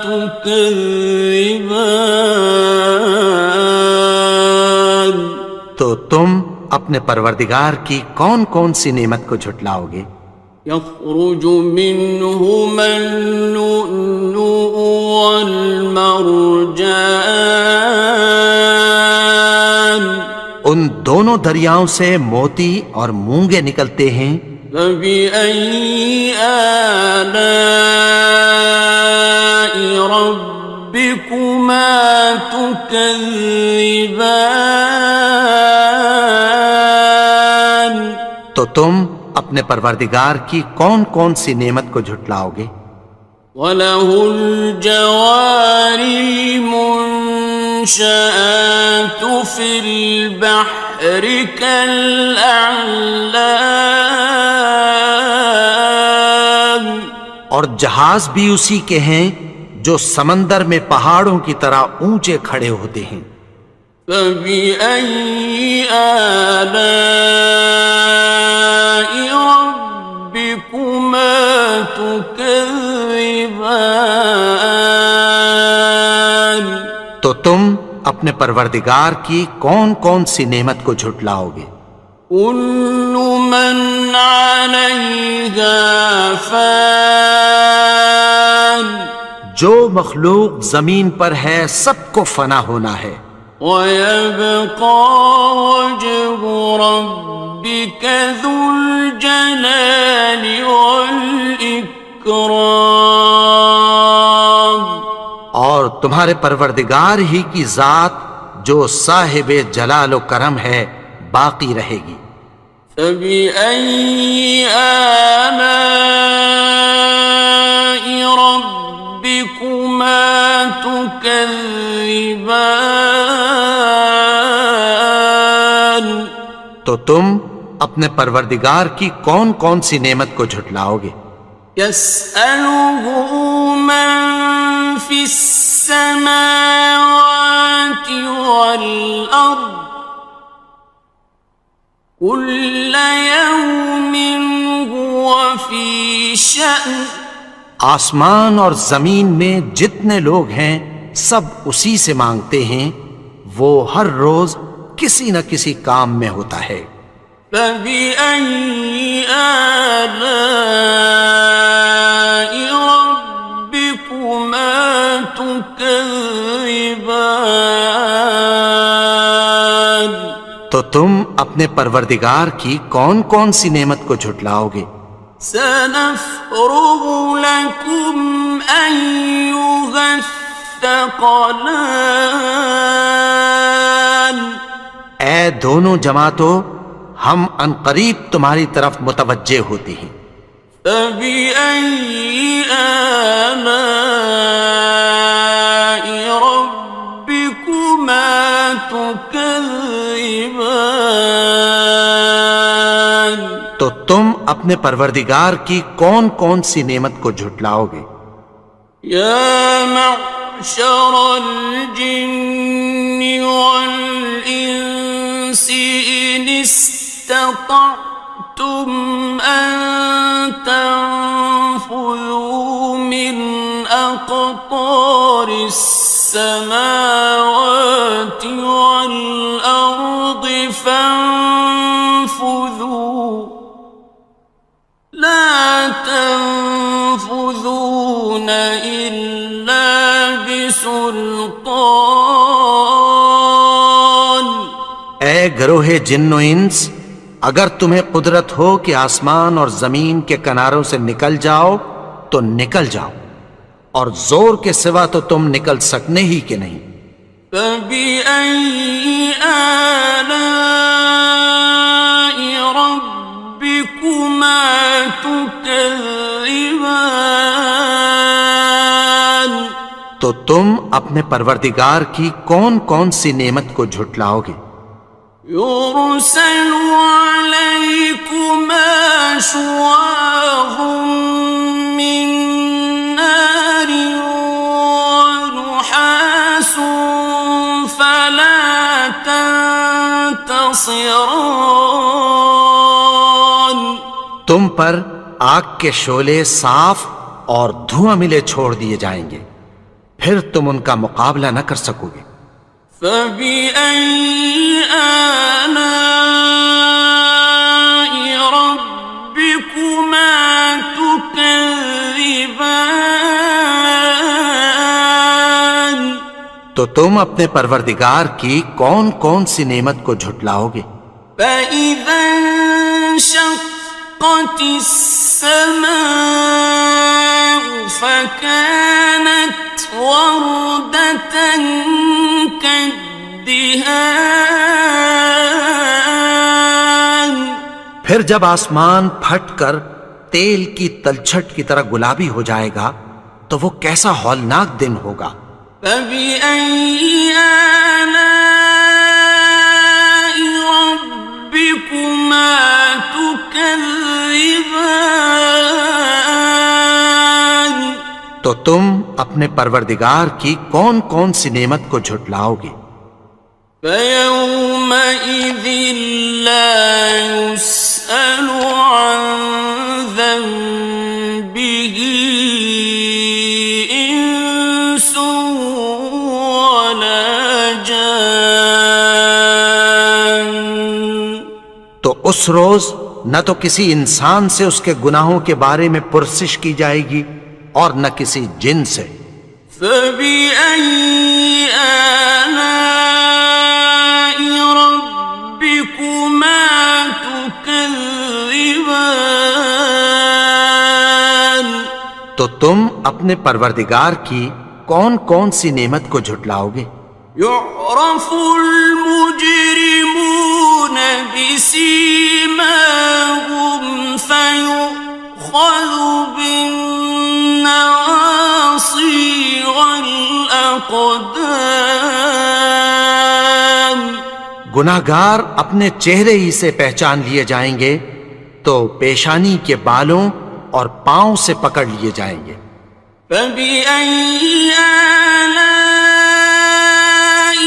تكذبان تو تم اپنے پروردگار کی کون کون سی نعمت کو جھٹلاؤ گے؟ يخرج منهما اللؤلؤ والمرجان ان دونوں دریاؤں سے موتی اور مونگے نکلتے ہیں۔ فبأي آلاء ربكما تكذبان تو تم اپنے پروردگار کی کون کون سی نعمت کو جھٹلاؤ گے؟ وَلَهُ الْجَوَارِ الْمُنشَآتُ فِي الْبَحْرِ كَالْأَعْلَامِ اور جہاز بھی اسی کے ہیں جو سمندر میں پہاڑوں کی طرح اونچے کھڑے ہوتے ہیں۔ فَبِأَيِّ آلَاءِ رَبِّكُمَا تُكَذِّبَانِ تو تم اپنے پروردگار کی کون کون سی نعمت کو جھٹلاؤ گے؟ كُلُّ مَنْ عَلَيْهَا فَانٍ جو مخلوق زمین پر ہے سب کو فنا ہونا ہے، وَيَبْقَى وَجْهُ رَبِّكَ ذُو الْجَلَالِ وَالْإِكْرَامِ اور تمہارے پروردگار ہی کی ذات جو صاحب جلال و کرم ہے باقی رہے گی۔ فَبِأَيِّ آلَاءِ رَبِّكُمَا تُكَذِّبَانِ تو تم اپنے پروردگار کی کون کون سی نعمت کو جھٹلاؤ گے؟ يَسْأَلُهُ مَن فِي السَّمَاوَاتِ وَالْأَرْضِ كُلَّ يَوْمٍ هُوَ فِي شَأْنٍ آسمان اور زمین میں جتنے لوگ ہیں سب اسی سے مانگتے ہیں، وہ ہر روز کسی نہ کسی کام میں ہوتا ہے۔ فَبِأَيِّ آلَاءِ رَبِّكُمَا تُكَذِّبَانِ تو تم اپنے پروردگار کی کون کون سی نعمت کو جھٹلاؤ گے؟ سَنَفْرُغُ لَكُمْ أَيُّهَ الثَّقَلَانِ اے دونوں جماعتوں، ہم عنقریب تمہاری طرف متوجہ ہوتے ہیں۔ فَبِأَيِّ آلَاءِ رَبِّكُمَا تُكَذِّبَانِ تو تم اپنے پروردگار کی کون کون سی نعمت کو جھٹلاؤ گے؟ يَا مَعْشَرَ الْجِنِّ وَالْإِنسِ إِنِ اسْتَطَعْتُمْ أَن تَنفُذُوا مِنْ أقطار السماوات والأرض فانفذوا لا تنفذون إلا بسلطان. اے گروہ جن و انس، اگر تمہیں قدرت ہو کہ آسمان اور زمین کے کناروں سے نکل جاؤ تو نکل جاؤ، اور زور کے سوا تو تم نکل سکنے ہی کہ نہیں. فَبِأَيِّ آلَاءِ رَبِّكُمَا تُكَذِّبَانِ. تو تم اپنے پروردگار کی کون کون سی نعمت کو جھٹلاؤ گے؟ يُرْسَلُ عَلَيْكُمَا شُوَاظٌ مِّن نَّارٍ وَنُحَاسٌ فَلَا تَنتَصِرَانِ. تم پر آگ کے شعلے صاف اور دھواں ملے چھوڑ دیے جائیں گے، پھر تم ان کا مقابلہ نہ کر سکو گے. فَبِأَيِّ آلَاءِ رَبِّكُمَا تُكَذِّبَانِ. تو تم اپنے پروردگار کی کون کون سی نعمت کو جھٹلاؤ گے؟ فَإِذَا انشَقَّتِ السَّمَاءُ فَكَانَتْ وَرْدَةً كَالدِّهَانِ. پھر جب آسمان پھٹ کر تیل کی تلچھٹ کی طرح گلابی ہو جائے گا تو وہ کیسا ہولناک دن ہوگا. فَبِأَيِّ آلَاءِ رَبِّكُمَا تُكَذِّبَانِ. تو تم اپنے پروردگار کی کون کون سی نعمت کو جھٹلاؤ گے؟ فَيَوْمَئِذٍ لَا يُسْأَلُ عَنْ ذَنبِهِ إِنسٌ وَلَا جَانٌ. تو اس روز نہ تو کسی انسان سے اس کے گناہوں کے بارے میں پرسش کی جائے گی اور نہ کسی جن سے. فَبِأَيِّ آلَاءِ رَبِّكُمَا تُكَذِّبَانِ. تو تم اپنے پروردگار کی کون کون سی نعمت کو جھٹلاؤ گے؟ يُعْرَفُ الْمُجْرِمُونَ بِسِيمَاهُمْ فَيُؤْخَذُ بِالنَّوَاصِي وَالْأَقْدَامِ. گناہگار اپنے چہرے ہی سے پہچان لیے جائیں گے تو پیشانی کے بالوں اور پاؤں سے پکڑ لیے جائیں گے. فَبِأَيِّ آلَاءِ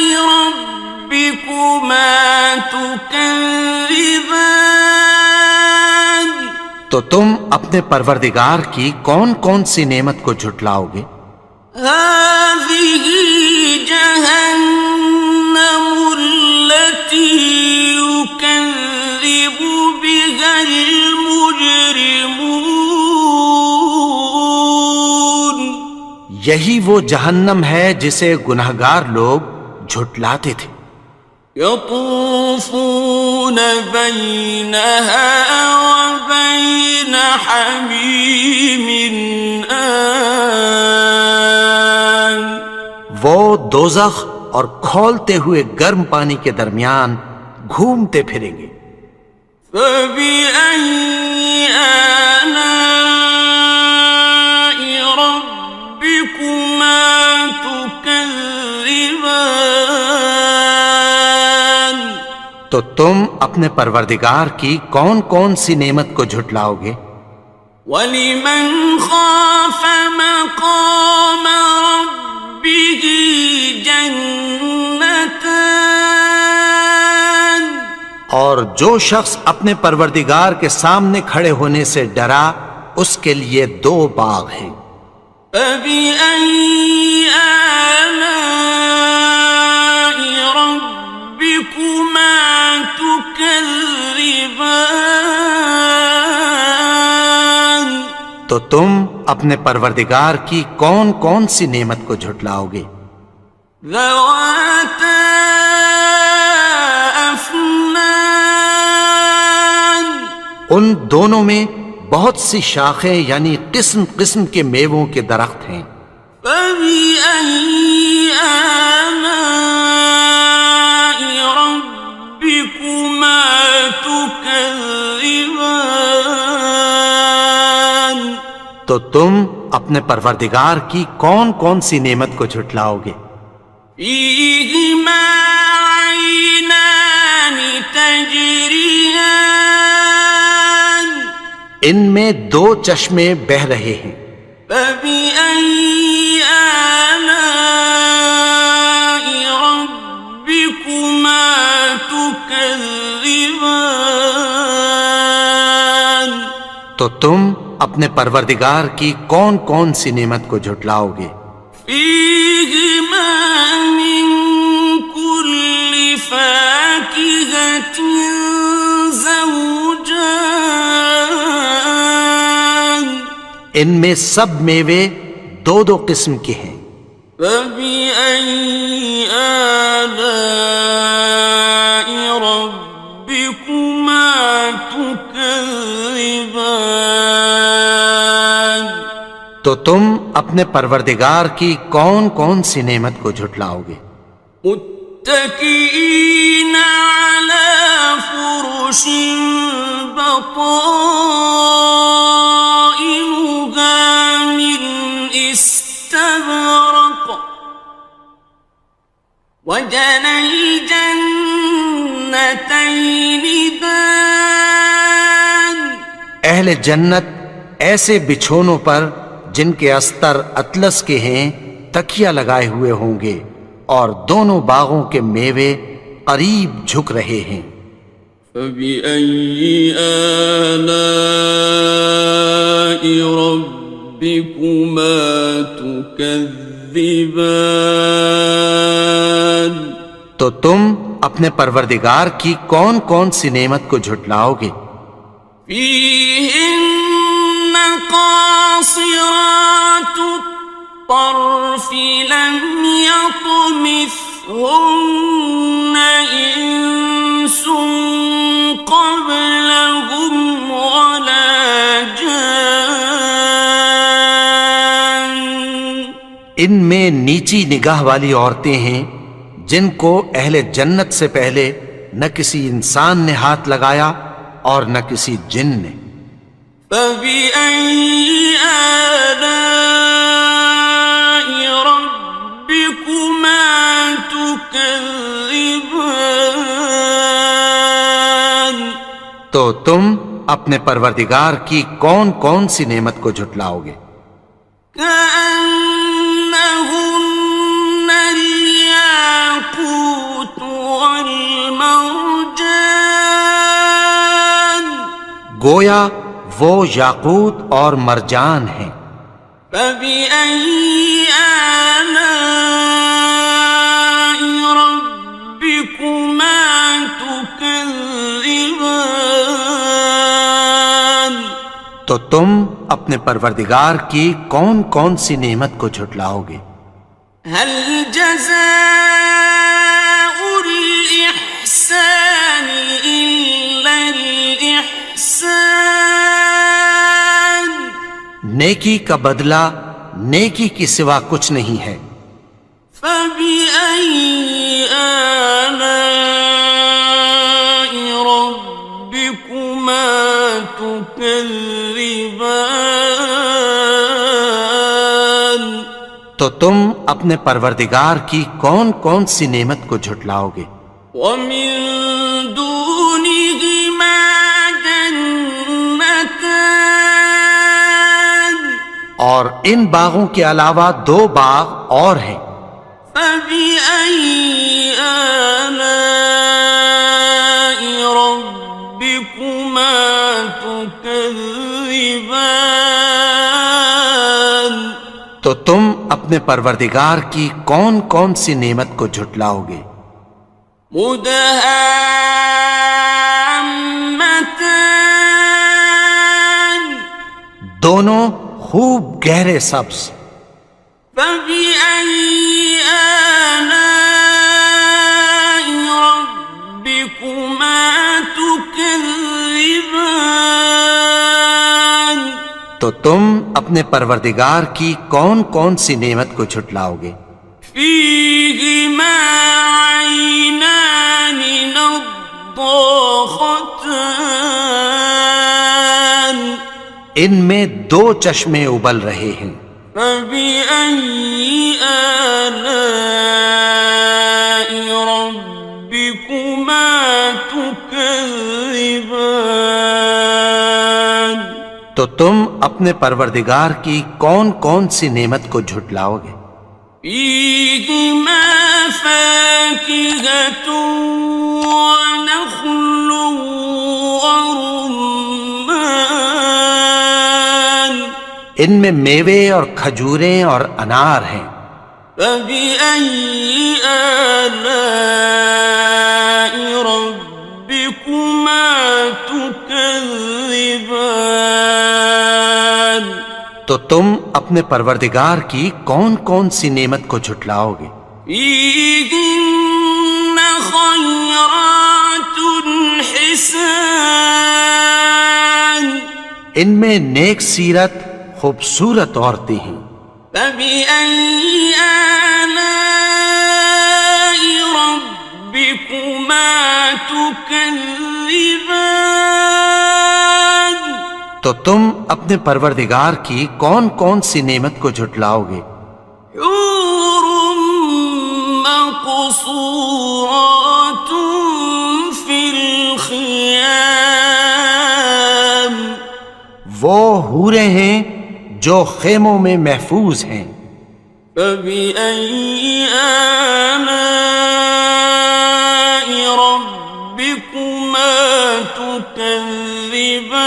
رَبِّكُمَا تُكَذِّبَانِ. تو تم اپنے پروردگار کی کون کون سی نعمت کو جھٹلاؤ گے؟ هَٰذِهِ جَهَنَّمُ الَّتِي يُكَذِّبُ بِهَا الْمُجْرِمُونَ. یہی وہ جہنم ہے جسے گناہگار لوگ جھٹلاتے تھے. يَطُوفُونَ بَيْنَهَا وَبَيْنَ حَمِيمٍ آنٍ. وہ دوزخ اور کھولتے ہوئے گرم پانی کے درمیان گھومتے پھریں گے. فَبِأَيِّ آلَاءِ رَبِّكُمَا تُكَذِّبَانِ. تو تم اپنے پروردگار کی کون کون سی نعمت کو جھٹلاؤ گے؟ وَلِمَنْ خَافَ مَقَامَ رَبِّهِ جَنَّتَانِ. اور جو شخص اپنے پروردگار کے سامنے کھڑے ہونے سے ڈرا اس کے لیے 2 باغ ہیں. فبأي آلاء ربكما تكذبان؟ تو تم اپنے پروردگار کی کون کون سی نعمت کو جھٹلاؤ گے؟ ذواتا افنان، ان دونوں میں بہت سی شاخیں یعنی قسم قسم کے میووں کے درخت ہیں۔ فبأي آلاء ربكما تكذبان؟ تو تم اپنے پروردگار کی کون کون سی نعمت کو جھٹلاؤ گے؟ فيهما عينان تجريان، ان میں دو چشمے بہہ رہے ہیں۔ فبأي آلاء ربكما تكذبان؟ تو تم اپنے پروردگار کی کون کون سی نعمت کو جھٹلاؤ گے؟ فيهما من كل فاكهة زوجان، ان میں سب میوے دو دو قسم کے ہیں۔ فبأي آلاء ربكما تكذبان؟ تو تم اپنے پروردگار کی کون کون سی نعمت کو جھٹلاؤ گے؟ متكئين على فرش بطائنها من استبرق، وجنى الجنتين دان، اہل جنت ایسے بچھونوں پر جن کے استر اطلس کے ہیں تکیہ لگائے ہوئے ہوں گے، اور دونوں باغوں کے میوے قریب جھک رہے ہیں۔ فبأي آلاء ربكما تكذبان؟ تو تم اپنے پروردگار کی کون کون سی نعمت کو جھٹلاؤ گے؟ فيهن قاصرات الطرف لم يطمثهن إنس قبلهم ولا جان، ان میں نیچی نگاہ والی عورتیں ہیں جن کو اہل جنت سے پہلے نہ کسی انسان نے ہاتھ لگایا اور نہ کسی جن نے۔ فبأي آلاء ربكما تكذبان؟ تو تم اپنے پروردگار کی کون کون سی نعمت کو جھٹلاؤ گے؟ كأنهن الياقوت والمرجان، گویا وہ یاقوت اور مرجان ہیں۔ فبأي آلاء ربكما تكذبان؟ تو تم اپنے پروردگار کی کون کون سی نعمت کو جھٹلاؤ گے؟ هل جزاء الإحسان إلا الإحسان؟ نیکی کا بدلہ نیکی کی سوا کچھ نہیں ہے۔ فبأي آلاء ربكما تكذبان؟ تو تم اپنے پروردگار کی کون کون سی نعمت کو جھٹلاؤ گے؟ ومن دونهما جنتان، اور ان باغوں کے علاوہ دو باغ اور ہیں۔ فبأي آلاء ربكما تكذبان؟ تو اپنے پروردگار کی کون کون سی نعمت کو جھٹلاؤ گے؟ مدهامتان دونوں خوب گہرے سبز. فبأي آلاء ربكما تكذبان تو تم اپنے پروردگار کی کون کون سی نعمت کو جھٹلاؤ گے؟ فيهما عينان نضاختان ان میں دو چشمے ابل رہے ہیں. فبأي آلاء ربكما تكذبان تو تم اپنے پروردگار کی کون کون سی نعمت کو جھٹلاؤ گے؟ فيهما فاكهة ونخل ورمان ان میں میوے اور کھجوریں اور انار ہیں. فبأي آلاء ربكما تكذبان تو تم اپنے پروردگار کی کون کون سی نعمت کو جھٹلاؤ گے؟ فيهن خيرات حسان ان میں نیک سیرت خوبصورت عورتیں ہیں. فبأي آلاء ربكما تكذبان تو تم اپنے پروردگار کی کون کون سی نعمت کو جھٹلاؤ گے؟ حور مقصورات في الخيام وہ حوریں ہیں جو خیموں میں محفوظ ہیں. فبأي آلاء ربكما تكذبان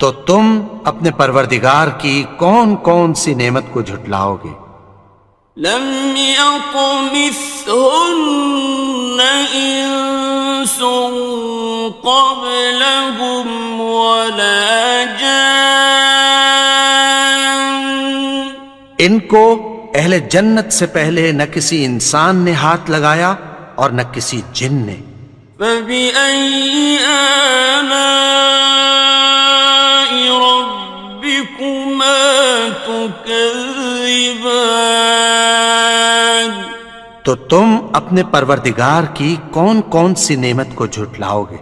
تو تم اپنے پروردگار کی کون کون سی نعمت کو جھٹلاؤ گے؟ لم يطمثهن إنس قبلهم ولا جان ان کو اہل جنت سے پہلے نہ کسی انسان نے ہاتھ لگایا اور نہ کسی جن نے. فبأي آلاء ربكما تكذبان تو تم اپنے پروردگار کی کون کون سی نعمت کو جھٹلاؤ گے؟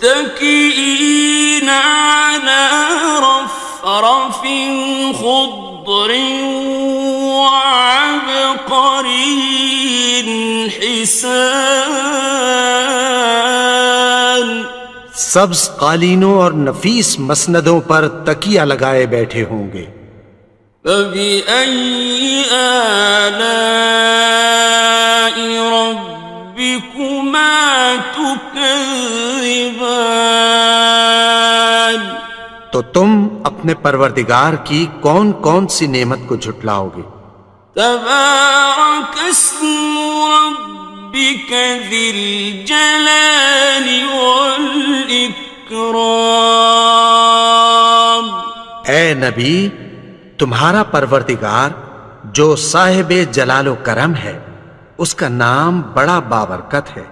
متكئين على رفرف خضر وعبقري حسان سبز قالینوں اور نفیس مسندوں پر تکیہ لگائے بیٹھے ہوں گے. فبأي آلاء ربكما تكذبان تو تم اپنے پروردگار کی کون کون سی نعمت کو جھٹلاؤ گے؟ تبارك اسم ربك ذي الجلال والإكرام اے نبی، تمہارا پروردگار جو صاحب جلال و کرم ہے، اس کا نام بڑا بابرکت ہے.